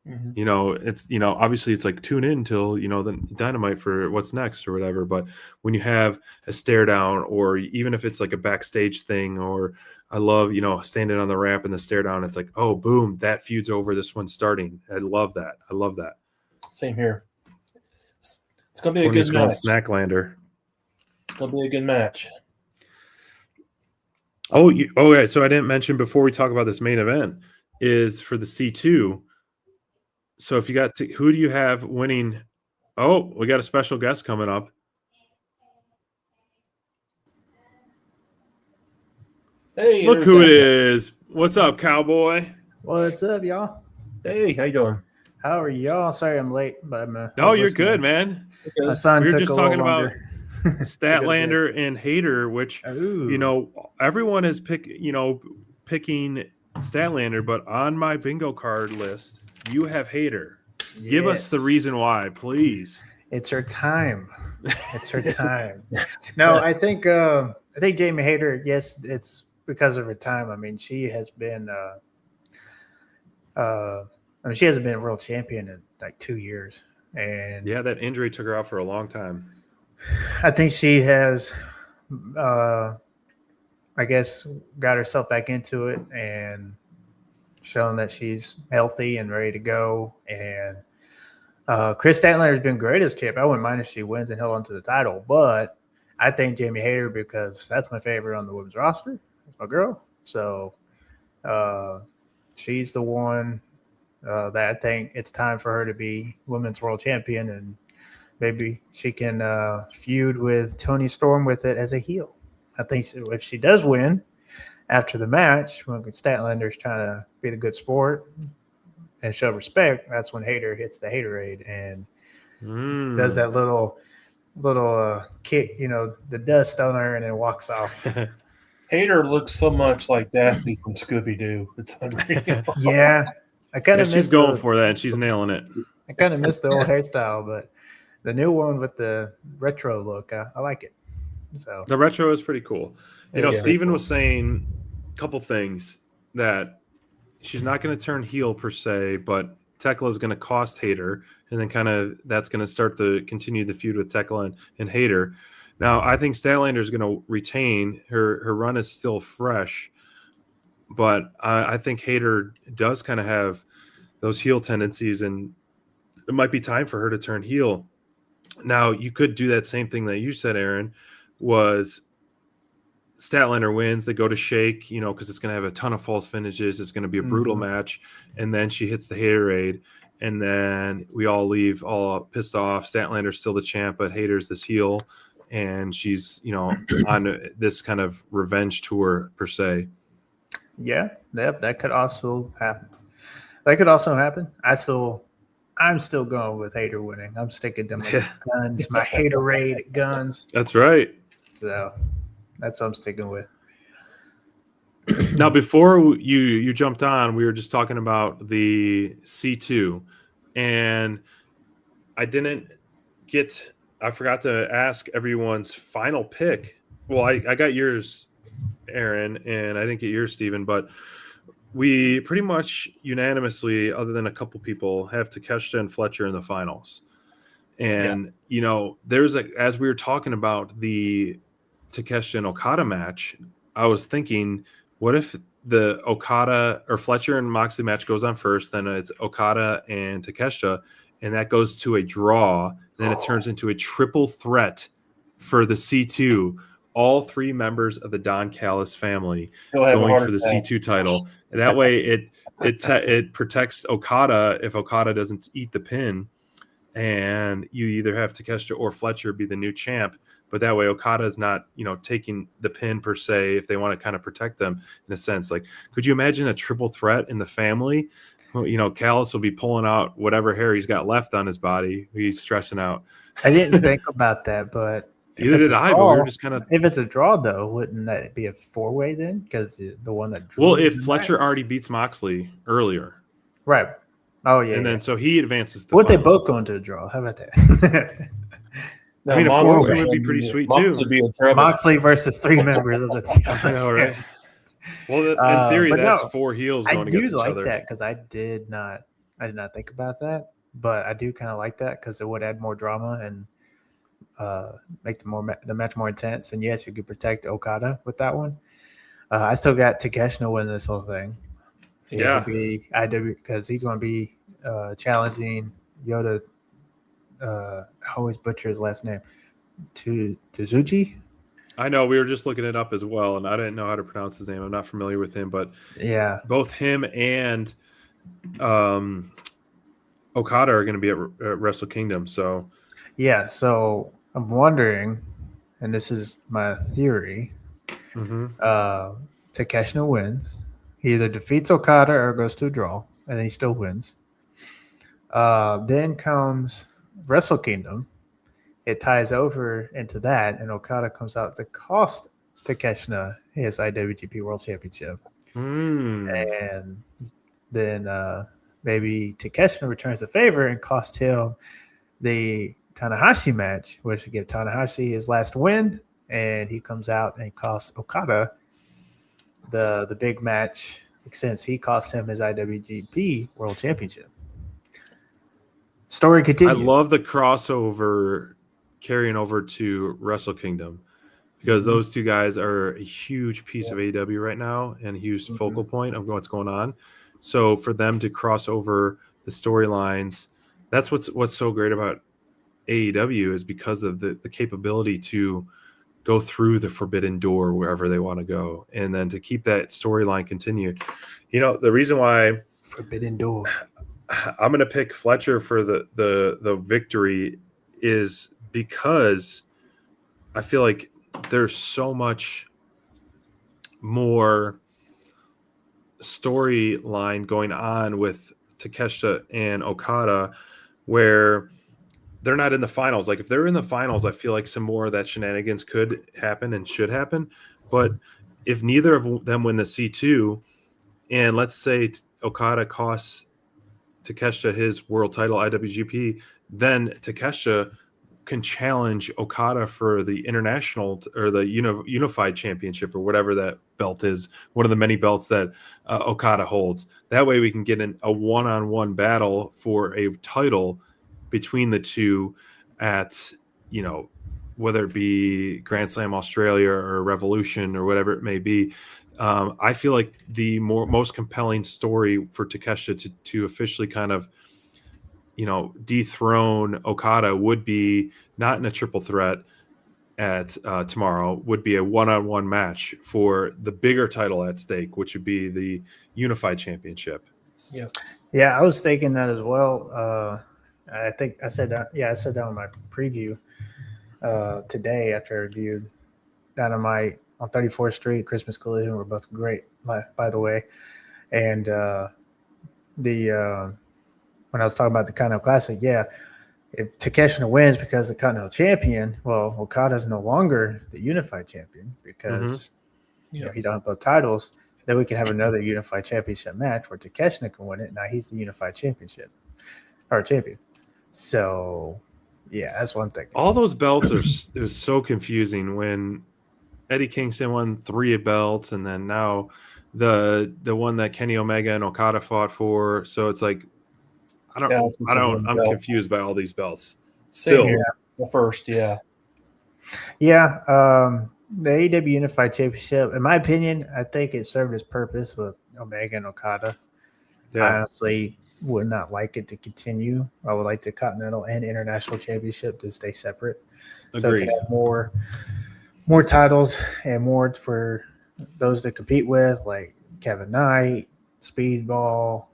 Mm-hmm. It's obviously it's like tune in till the Dynamite for what's next or whatever, but when you have a stare down or even if it's like a backstage thing, or I love standing on the ramp and the stare down, it's like, oh boom, that feud's over, this one's starting. I love that. Same here. It's gonna be a good match. Snacklander. It's gonna be a good match. Yeah, so I didn't mention before we talk about this main event is for the C2. So if you got who do you have winning? Oh, we got a special guest coming up. Hey, look who it is. What's up, cowboy? What's up, y'all? Hey, how you doing? How are y'all? Sorry I'm late, but no, you're good, man. My son we were took just a talking little about Statlander and Hayter, which everyone is picking Statlander, but on my bingo card list, you have Hayter. Yes. Give us the reason why, please. It's her time. It's her time. No, I think Jamie Hayter. Yes, it's because of her time. I mean, she has been. She hasn't been a world champion in like 2 years, and yeah, that injury took her out for a long time. I think she has, I guess, got herself back into it and shown that she's healthy and ready to go. And Chris Statlander has been great as champ. I wouldn't mind if she wins and held on to the title, but I think Jamie Hayter, because that's my favorite on the women's roster. That's my girl. So she's the one that I think it's time for her to be women's world champion, and maybe she can feud with Toni Storm with it as a heel. I think if she does win after the match, when Statlander's trying to be the good sport and show respect, that's when Hayter hits the Haterade and does that little kick, the dust on her, and then walks off. Hayter looks so much like Daphne from Scooby Doo. It's unreal. Yeah, I kind of she's going for that, and she's nailing it. I kind of miss the old hairstyle, but the new one with the retro look, I like it. So the retro is pretty cool. Steven was saying a couple things that she's not going to turn heel per se, but Tekla is going to cost Hayter, and then kind of that's going to start to continue the feud with Tekla and Hayter. Now, I think Statlander is going to retain. Her run is still fresh, but I think Hayter does kind of have those heel tendencies, and it might be time for her to turn heel. Now, you could do that same thing that you said, Aaron, was Statlander wins, they go to shake, because it's going to have a ton of false finishes. It's going to be a brutal match. And then she hits the Haterade, and then we all leave all pissed off. Statlander's still the champ, but Hayter's this heel, and she's, on this kind of revenge tour per se. Yeah, that could also happen. I'm still going with Hayter winning. I'm sticking to my guns, my Haterade guns. That's right. So that's what I'm sticking with. Now, before you jumped on, we were just talking about the C2, and I forgot to ask everyone's final pick. Well, I got yours, Aaron, and I didn't get yours, Steven, but we pretty much unanimously, other than a couple people, have Takeshita and Fletcher in the finals. And, there's as we were talking about the Takeshita and Okada match, I was thinking, what if the Okada or Fletcher and Moxley match goes on first, then it's Okada and Takeshita, and that goes to a draw, and then it turns into a triple threat for the C2. All three members of the Don Callis family going for the C2 title. And that way it protects Okada if Okada doesn't eat the pin, and you either have Takeshita or Fletcher be the new champ. But that way Okada is not, taking the pin per se, if they want to kind of protect them in a sense. Like, could you imagine a triple threat in the family? Well, Callis will be pulling out whatever hair he's got left on his body. He's stressing out. I didn't think about that, but either did I, but we were just kind of. If it's a draw, though, wouldn't that be a four-way then? Because the one that. Well, if Fletcher already beats Moxley earlier. Right. Oh, yeah. And then so he advances. What they both go into a draw? How about that? I mean, a four-way would be pretty sweet, too. Moxley versus three members of the team. I know, right? Well, in theory, that's four heels going against each other. I do like that because I did not think about that, but I do kind of like that because it would add more drama and make the match more intense. And yes, you could protect Okada with that one. I still got Takeshita win this whole thing. Yeah, because he's going to be challenging Yoda. I always butcher his last name. Tsuji. I know, we were just looking it up as well, and I didn't know how to pronounce his name. I'm not familiar with him, but yeah, both him and Okada are going to be at Wrestle Kingdom. So yeah, so I'm wondering, and this is my theory, Takeshita wins. He either defeats Okada or goes to a draw, and he still wins. Then comes Wrestle Kingdom. It ties over into that, and Okada comes out to cost Takeshita his IWGP World Championship. And then maybe Takeshita returns the favor and cost him the Tanahashi match, which would give Tanahashi his last win, and he comes out and costs Okada the big match, since he cost him his IWGP World Championship. Story continues. I love the crossover carrying over to Wrestle Kingdom, because those two guys are a huge piece of AEW right now and a huge focal point of what's going on. So for them to cross over the storylines, that's what's so great about AEW is because of the capability to go through the forbidden door wherever they want to go, and then to keep that storyline continued. You know, the reason why Forbidden door. I'm going to pick Fletcher for the victory is because I feel like there's so much more storyline going on with Takeshita and Okada where they're not in the finals. Like if they're in the finals, I feel like some more of that shenanigans could happen and should happen. But if neither of them win the C2, and let's say Okada costs Takeshita his world title IWGP, then Takeshita can challenge Okada for the international or the unified championship or whatever that belt is, one of the many belts that Okada holds. That way we can get in a one-on-one battle for a title between the two at, whether it be Grand Slam Australia or Revolution or whatever it may be. I feel like the most compelling story for Takeshita to officially kind of, dethrone Okada would be not in a triple threat at tomorrow, would be a one-on-one match for the bigger title at stake, which would be the unified championship. Yeah, I was thinking that as well. I think I said that. Yeah, I said that on my preview today after I reviewed Dynamite on 34th Street, Christmas Collision were both great, by the way. And when I was talking about the Continental Classic, yeah, if Takeshita wins because the Continental champion, well, Okada's no longer the unified champion because he don't have both titles. Then we can have another unified championship match where Takeshita can win it. Now he's the unified champion. So, yeah, that's one thing. All those belts it was so confusing when Eddie Kingston won 3 belts, and then now the one that Kenny Omega and Okada fought for. So it's like I'm confused by all these belts. Still, the first, the AEW Unified Championship, in my opinion, I think it served its purpose with Omega and Okada. Yeah. I honestly would not like it to continue. I would like the Continental and International Championship to stay separate. Agreed. So it can have more titles and more for those to compete with, like Kevin Knight, Speedball,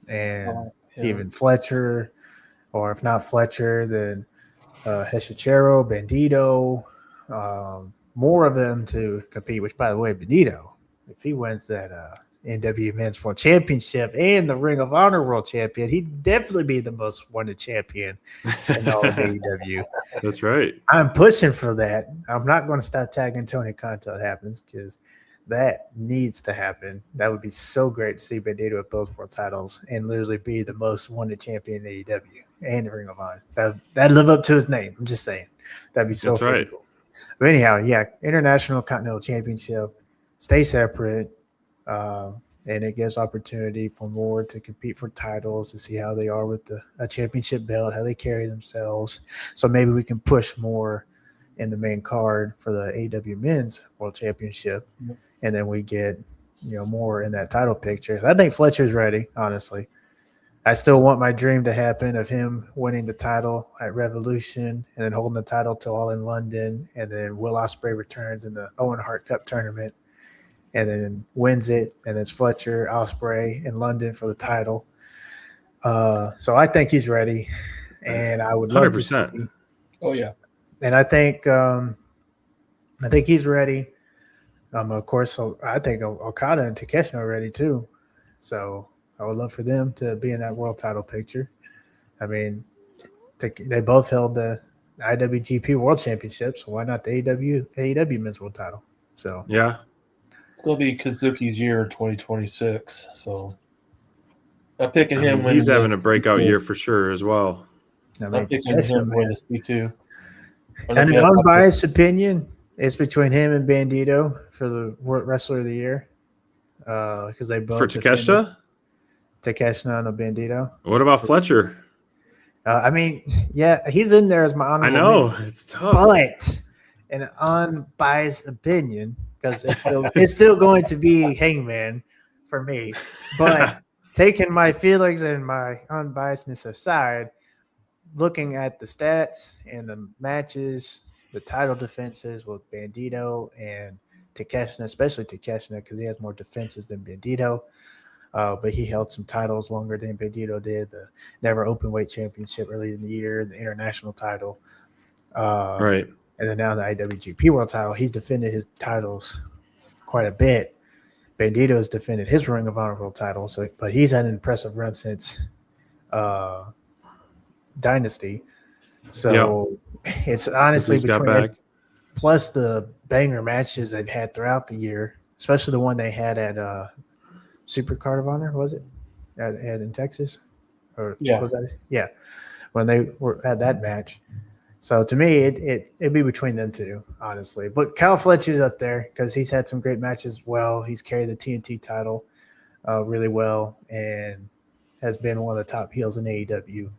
and even Fletcher, or if not Fletcher, then Heshachero, Bandito, more of them to compete, which, by the way, Bandito, if he wins that NW Men's World Championship and the Ring of Honor World Champion, he'd definitely be the most wanted champion in all of AEW. That's right. I'm pushing for that. I'm not going to stop tagging Tony Khan until it happens because that needs to happen. That would be so great to see Bandito with both world titles and literally be the most wanted champion in AEW and the Ring of Honor. That'd live up to his name. I'm just saying. That'd be so cool. But anyhow, International Continental Championship, stay separate. And it gives opportunity for more to compete for titles, to see how they are with a championship belt, how they carry themselves. So maybe we can push more in the main card for the AEW Men's World Championship, and then we get more in that title picture. I think Fletcher's ready, honestly. I still want my dream to happen of him winning the title at Revolution and then holding the title till All in London, and then Will Ospreay returns in the Owen Hart Cup tournament and then wins it, and it's Fletcher, Ospreay in London for the title. So I think he's ready, and I would love 100%. To see. Oh yeah, and I think he's ready. Of course, so I think Okada and Takeshita are ready too. So I would love for them to be in that world title picture. I mean, they both held the IWGP World Championship, so why not the AEW Men's World Title? So yeah. Will be Kazuki's year in 2026. So I'm picking him. He's having a breakout year for sure as well. I'm picking him win the C2. And in unbiased opinion, it's between him and Bandito for the Wrestler of the Year. Because they both for Takeshita and Bandito. What about Fletcher? I mean, yeah, he's in there as my honorable. I know mention. it's tough, but an unbiased opinion. Because it's still going to be Hangman for me, but taking my feelings and my unbiasedness aside, looking at the stats and the matches, the title defenses with Bandito and Takeshita, especially Takeshita, because he has more defenses than Bandito. But he held some titles longer than Bandito did. The Never Openweight Championship earlier in the year, the international title. Right. And then now the IWGP World title. He's defended his titles quite a bit. Bandito has defended his Ring of Honor World title, but he's had an impressive run since Dynasty. So it's honestly between plus the banger matches they've had throughout the year, especially the one they had at Super Card of Honor, was it? At in Texas? Or was that it? Yeah. When they had that match. So to me, it'd be between them two, honestly. But Kyle Fletcher's up there because he's had some great matches as well. He's carried the TNT title really well and has been one of the top heels in AEW.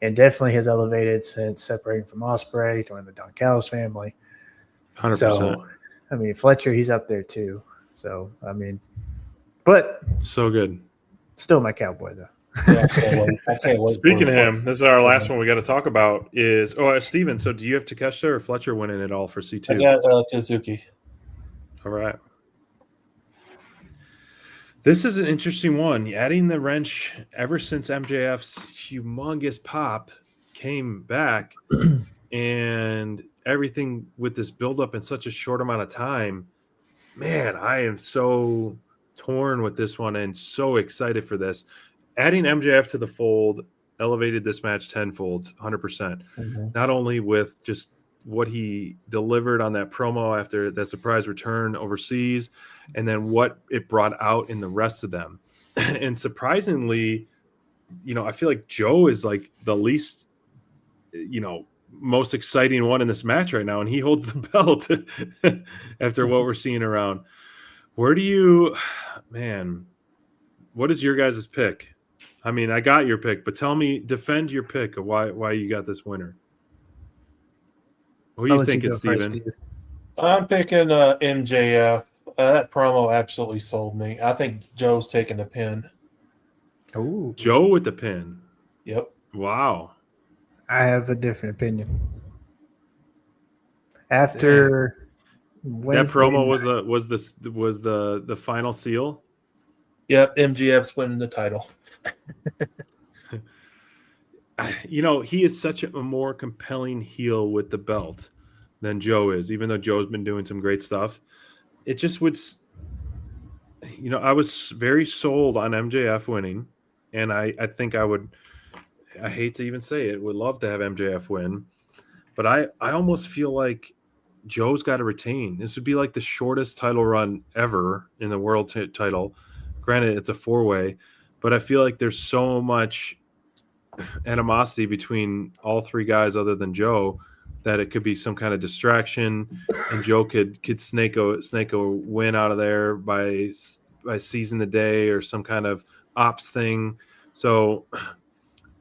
And definitely has elevated since separating from Ospreay, joining the Don Callis family. 100%. So, I mean, Fletcher, he's up there too. So, I mean, but so good. Still my cowboy, though. Yeah, I can't wait Speaking of him, this is our last one we got to talk about is Steven, so do you have Takeshita or Fletcher winning it all for C2? I got Kazuki. All right. This is an interesting one. Adding the wrench ever since MJF's humongous pop came back and everything with this buildup in such a short amount of time. Man, I am so torn with this one and so excited for this. Adding MJF to the fold elevated this match tenfold, 100%. Not only with just what he delivered on that promo after that surprise return overseas, and then what it brought out in the rest of them. And surprisingly, I feel like Joe is like the least, most exciting one in this match right now, and he holds the belt after what we're seeing around. What is your guys' pick? I mean, I got your pick, but defend your pick of why you got this winner. Who do you think it's, Steven? I'm picking MJF. That promo absolutely sold me. I think Joe's taking the pin. Oh, Joe with the pin. Yep. Wow. I have a different opinion. After that promo was the final seal. Yep, MJF's winning the title. He is such a more compelling heel with the belt than Joe is, even though Joe's been doing some great stuff. It just would, I was very sold on MJF winning, and I think I hate to even say it, would love to have MJF win, but I almost feel like Joe's got to retain. This would be like the shortest title run ever in the world title. Granted, it's a 4-way, but I feel like there's so much animosity between all three guys other than Joe that it could be some kind of distraction, and Joe could snake a win out of there by seizing the day or some kind of ops thing. So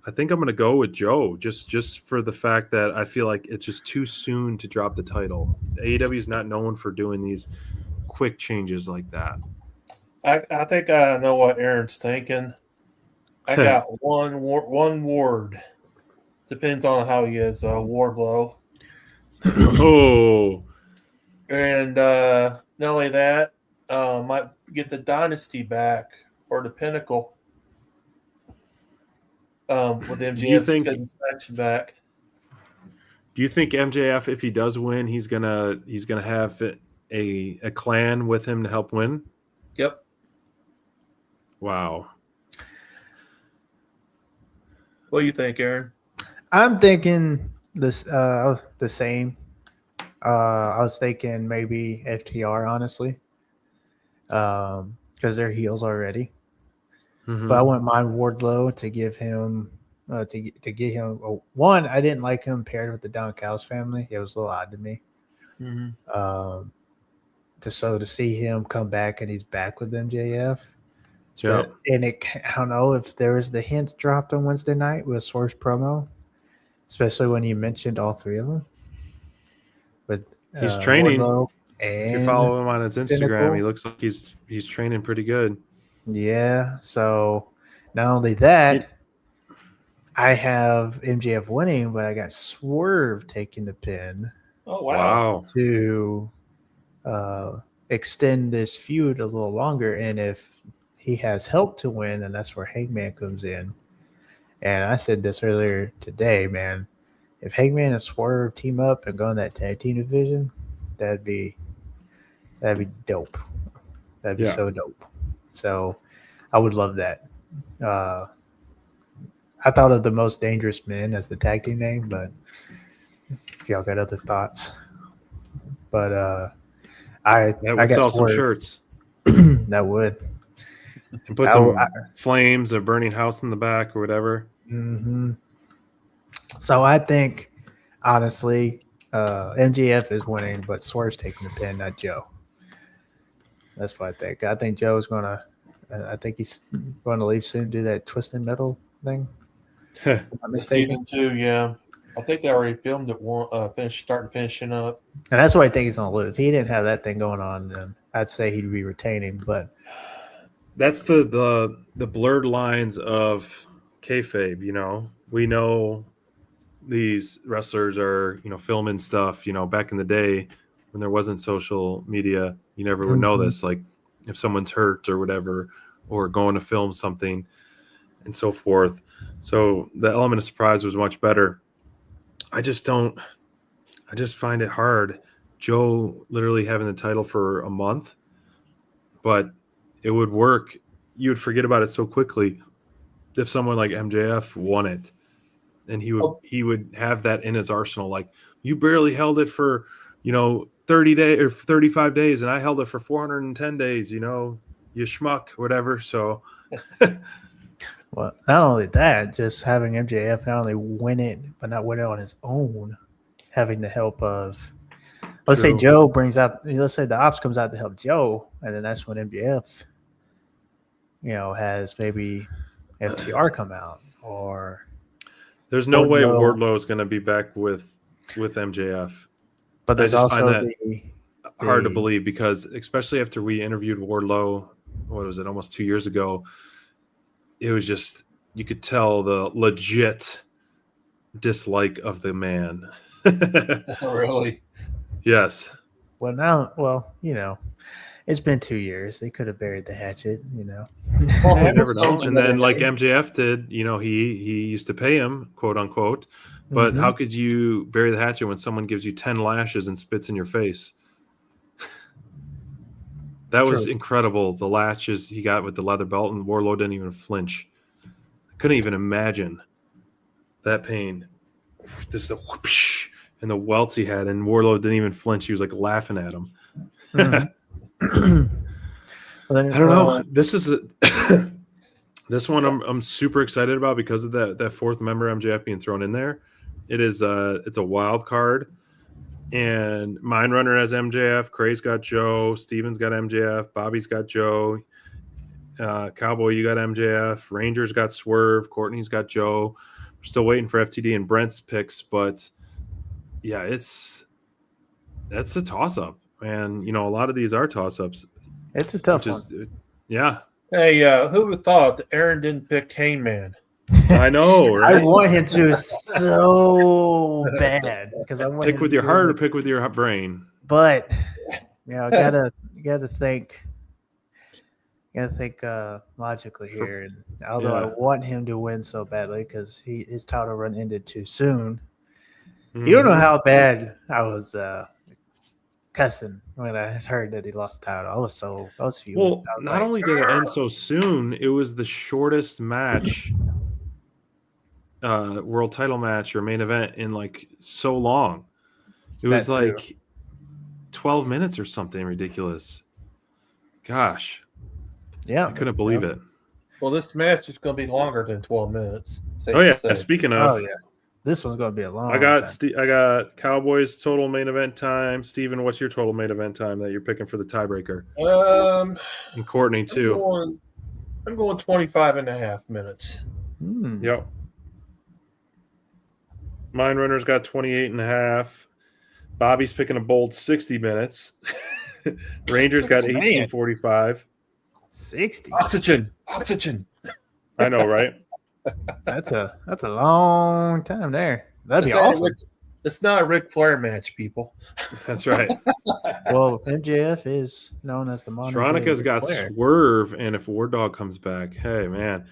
I think I'm going to go with Joe just for the fact that I feel like it's just too soon to drop the title. AEW is not known for doing these quick changes like that. I think I know what Aaron's thinking. I got one word. Depends on how he is. Wardlow. Oh. And not only that, might get the Dynasty back or the Pinnacle. With MJF getting Saxon back. Do you think MJF, if he does win, he's gonna have a clan with him to help win? Yep. Wow. What do you think, Aaron? I'm thinking this the same. I was thinking maybe FTR, honestly, because they're heels already. Mm-hmm. But I wouldn't mind Wardlow to give him to get him one. I didn't like him paired with the Don Callis family. It was a little odd to me. Mm-hmm. To see him come back and he's back with MJF. Yeah. And I don't know if there was the hint dropped on Wednesday night with Source promo, especially when you mentioned all three of them. With he's training. If you follow him on his Instagram, Pinnacle. he looks like he's training pretty good. Yeah. So Not only that, I have MJF winning, but I got Swerve taking the pin. Oh wow! To extend this feud a little longer, and if he has help to win, then that's where Hangman comes in. And I said this earlier today, man. If Hangman and Swerve team up and go in that tag team division, that'd be dope. That'd be so dope. So I would love that. I thought of the Most Dangerous Men as the tag team name, but if y'all got other thoughts. But I would sell some shirts. That would. And put some flames, a burning house in the back or whatever. Mm-hmm. So I think, honestly, MJF is winning, but Swerve's taking the pin, not Joe. That's what I think. I think Joe's going to I think he's going to leave soon, do that Twisted Metal thing. I'm mistaken. Season 2, yeah. I think they already filmed it, finishing up. And that's what I think he's going to lose. If he didn't have that thing going on, then I'd say he'd be retaining. But that's the blurred lines of kayfabe. You know, we know these wrestlers are filming stuff. Back in the day when there wasn't social media, you never would know this. Like if someone's hurt or whatever, or going to film something, and so forth. So the element of surprise was much better. I just find it hard. Joe literally having the title for a month, but it would work. You would forget about it so quickly if someone like MJF won it, and he would have that in his arsenal. Like, you barely held it for 30 days or 35 days, and I held it for 410 days. You schmuck, whatever. So. Well, not only that, just having MJF not only win it, but not win it on his own, having the help of, let's say Joe brings out, let's say the Ops comes out to help Joe, and then that's when MJF, has maybe FTR come out, or there's no way Wardlow is going to be back with MJF. But there's also hard to believe, because especially after we interviewed Wardlow, what was it, almost 2 years ago. It was just, you could tell the legit dislike of the man. Really? Yes. Well, now, it's been 2 years. They could have buried the hatchet, Well, you never know. And then, like MJF did, he used to pay him, quote unquote. But how could you bury the hatchet when someone gives you 10 lashes and spits in your face? That was incredible. The latches he got with the leather belt, and Wardlow didn't even flinch. I couldn't even imagine that pain. Just the whoosh, and the welts he had, and Wardlow didn't even flinch. He was like laughing at him. I don't know. This is this one I'm super excited about because of that fourth member MJF being thrown in there. It's a wild card. And Mindrunner has MJF, Cray's got Joe, Steven's got MJF, Bobby's got Joe, Cowboy, you got MJF, Ranger's got Swerve, Courtney's got Joe. We're still waiting for FTD and Brent's picks, but yeah, that's a toss-up. And, a lot of these are toss-ups. It's a tough one. Yeah. Hey, who would have thought Aaron didn't pick Hangman? I know, right? I want him to so bad, because I want pick with your heart or pick with your brain. But you gotta think. You gotta think logically here. And although I want him to win so badly because his title run ended too soon, you don't know how bad I was cussing when I heard that he lost the title. I was fuming. Well, not only did it end so soon, it was the shortest match. World title match or main event in like so long. It was like 12 minutes or something ridiculous. Gosh. Yeah. I couldn't believe it. Well, this match is going to be longer than 12 minutes. Speaking of, this one's going to be a long I got Cowboys total main event time. Steven, what's your total main event time that you're picking for the tiebreaker? And Courtney too. I'm going 25 and a half minutes. Yep. Mindrunner's got 28 and a half. Bobby's picking a bold 60 minutes. Ranger's got 18:45. 60. Oxygen. I know, right? That's a long time there. That'd be awesome. It's not a Ric Flair match, people. That's right. Well, MJF is known as the modern Sharonica's got Swerve, and if War Dog comes back, hey man,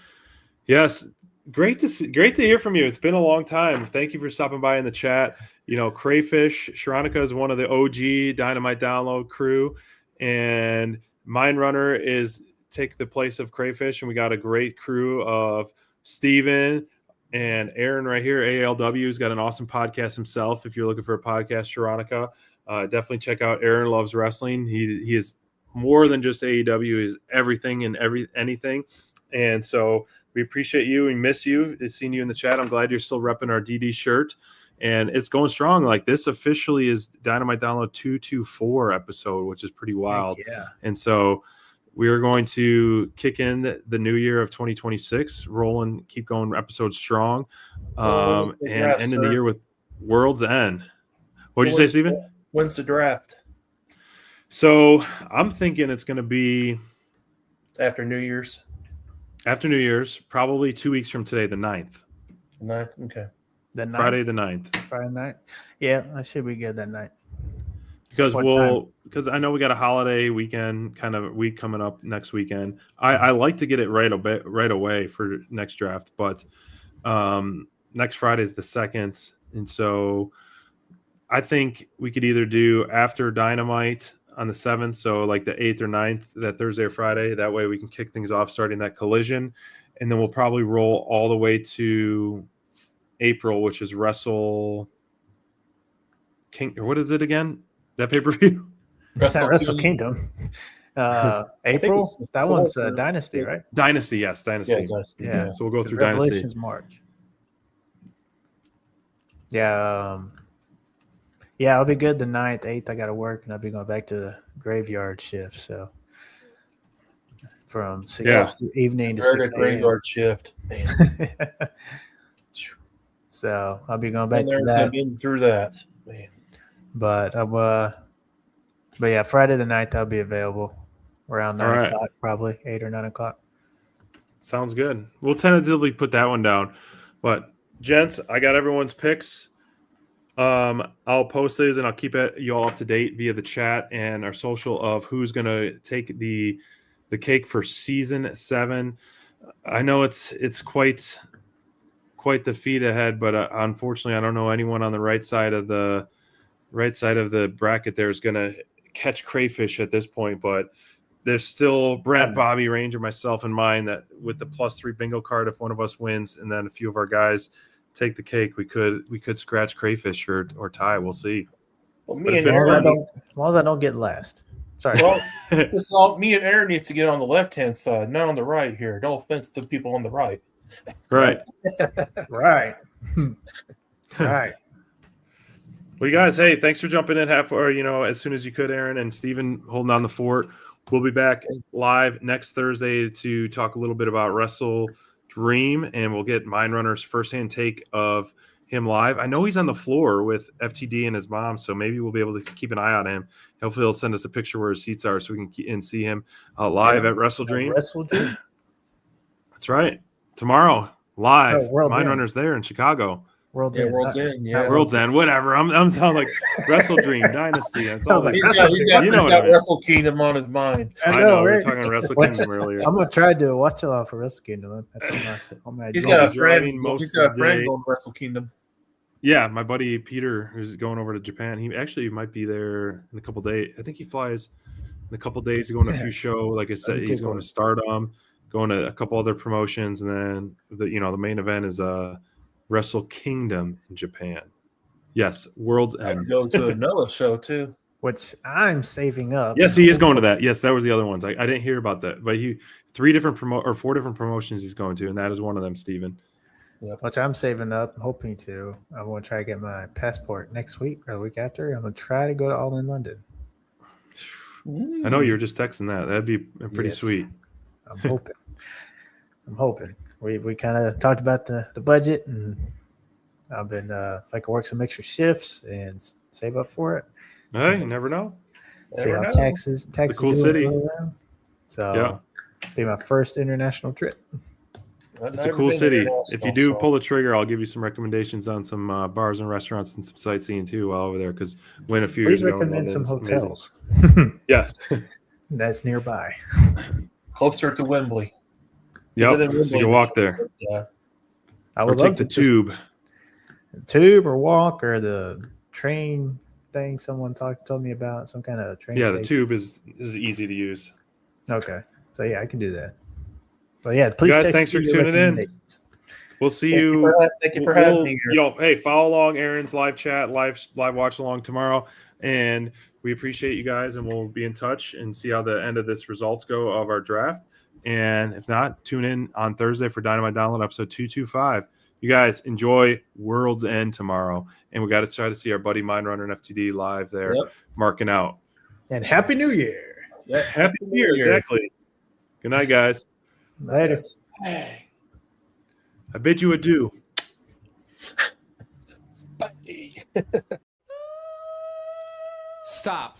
yes, great to hear from you. It's been a long time. Thank you for stopping by in the chat. You know, Crayfish Sharonica is one of the OG Dynamite download crew, and Mind Runner is take the place of Crayfish, and we got a great crew of Steven and Aaron right here. ALW's got an awesome podcast himself. If you're looking for a podcast, Sharonica, definitely check out Aaron Loves Wrestling. He is more than just AEW. He's everything and anything. And so we appreciate you. We miss you. Seeing you in the chat. I'm glad you're still repping our DD shirt. And it's going strong. Like this officially is Dynamite Download 224 episode, which is pretty wild. Yeah. And so we are going to kick in the new year of 2026, rolling, keep going episodes strong, and ending the year with World's End. What'd you say, Steven? When's the draft? So I'm thinking it's going to be after New Year's. After New Year's, probably 2 weeks from today, the 9th. 9th, okay. The 9th? Friday the 9th. Friday night. Yeah, I should be good that night. Because I know we got a holiday weekend kind of week coming up next weekend. I like to get it right away for next draft, but next Friday is the 2nd, and so I think we could either do after Dynamite on the 7th, so like the 8th or 9th, that Thursday or Friday. That way we can kick things off starting that Collision, and then we'll probably roll all the way to April, which is Wrestle King, or what is it again? That pay-per-view? It's not Wrestle Kingdom. April? That one's Dynasty, right? Dynasty, yes. Dynasty. Yeah. So we'll go through Revelations Dynasty. March. Yeah. I'll be good the 9th, 8th. I got to work, and I'll be going back to the graveyard shift. So from 6 evening to 6 graveyard shift. Man. So I'll be going back to that. I've been through that. Man. But yeah, Friday the 9th I'll be available around 9 o'clock, probably 8 or 9 o'clock. Sounds good. We'll tentatively put that one down. But gents, I got everyone's picks. I'll post these and I'll keep you all up to date via the chat and our social of who's going to take the cake for season 7. I know it's quite the feat ahead, but unfortunately, I don't know anyone on the right side of the bracket there is going to catch Crayfish at this point. But there's still Brent, Bobby, Ranger, myself, and mine that with the +3 bingo card, if one of us wins and then a few of our guys take the cake, we could scratch Crayfish or tie. We'll see. Well, as long as I don't get last. Sorry. Well, me and Aaron needs to get on the left-hand side, not on the right here. No offense to people on the right. Right. Right. Right. Well, you guys, hey, thanks for jumping in as soon as you could, Aaron and Steven holding on the fort. We'll be back live next Thursday to talk a little bit about Wrestle Dream, and we'll get Mind Runner's firsthand take of him live. I know he's on the floor with FTD and his mom, so maybe we'll be able to keep an eye on him. Hopefully he'll send us a picture where his seats are so we can see him live at Wrestle Dream. Wrestle Dream. That's right. Tomorrow, live. World's Mind End. Runner's there in Chicago. World's End. World's End. Whatever. I'm sounding like Wrestle Dream Dynasty. That's all. He's got Wrestle Kingdom on his mind. I know. We were talking Wrestle Kingdom earlier. I'm gonna try to do a watch along for Wrestle Kingdom. He's got a friend going Wrestle Kingdom. Yeah, my buddy Peter, who's going over to Japan. He actually might be there in a couple days. I think he flies in a couple days. He's going to a few shows. Like I said, he's going to Stardom, going to a couple other promotions, and then the main event is Wrestle Kingdom in Japan. Yes, World's End. I go to another show too, which I'm saving up. Yes, he is going to that. Yes, that was the other ones. I didn't hear about that, but 4 different promotions he's going to, and that is one of them, Steven. Yep. Which I'm saving up, hoping to. I'm going to try to get my passport next week or the week after. I'm going to try to go to All in London. I know you were just texting that. That'd be pretty sweet. I'm hoping. We kind of talked about the budget, and I've been if I can work some extra shifts and save up for it. Hey, you never know. See how taxes it's a cool city. So be my first international trip. It's a cool city. If you do pull the trigger, I'll give you some recommendations on some bars and restaurants and some sightseeing too while over there. Because went a few Please years ago. recommend some London, it's hotels. Yes. That's nearby. Closer to Wembley. Yep. Is it in So you can walk there. Yeah. I Or would take love the to tube. tube or walk or the train thing someone told me about, some kind of train Yeah, station. the tube is easy to use. Okay. So yeah, I can do that. But yeah, You please guys, text thanks for me your tuning in. recommendations. We'll see Thank you you. for thank you for having me here. You know, hey, follow along Aaron's live chat, live watch along tomorrow, and we appreciate you guys. And we'll be in touch and see how the end of this results go of our draft. And if not, tune in on Thursday for Dynamite Download episode 225. You guys enjoy World's End tomorrow, and we got to try to see our buddy Mindrunner and FTD live there, marking out. And Happy New Year. Yeah, Happy New Year, exactly. Good night, guys. Later. Hey. I bid you adieu. Bye. Stop.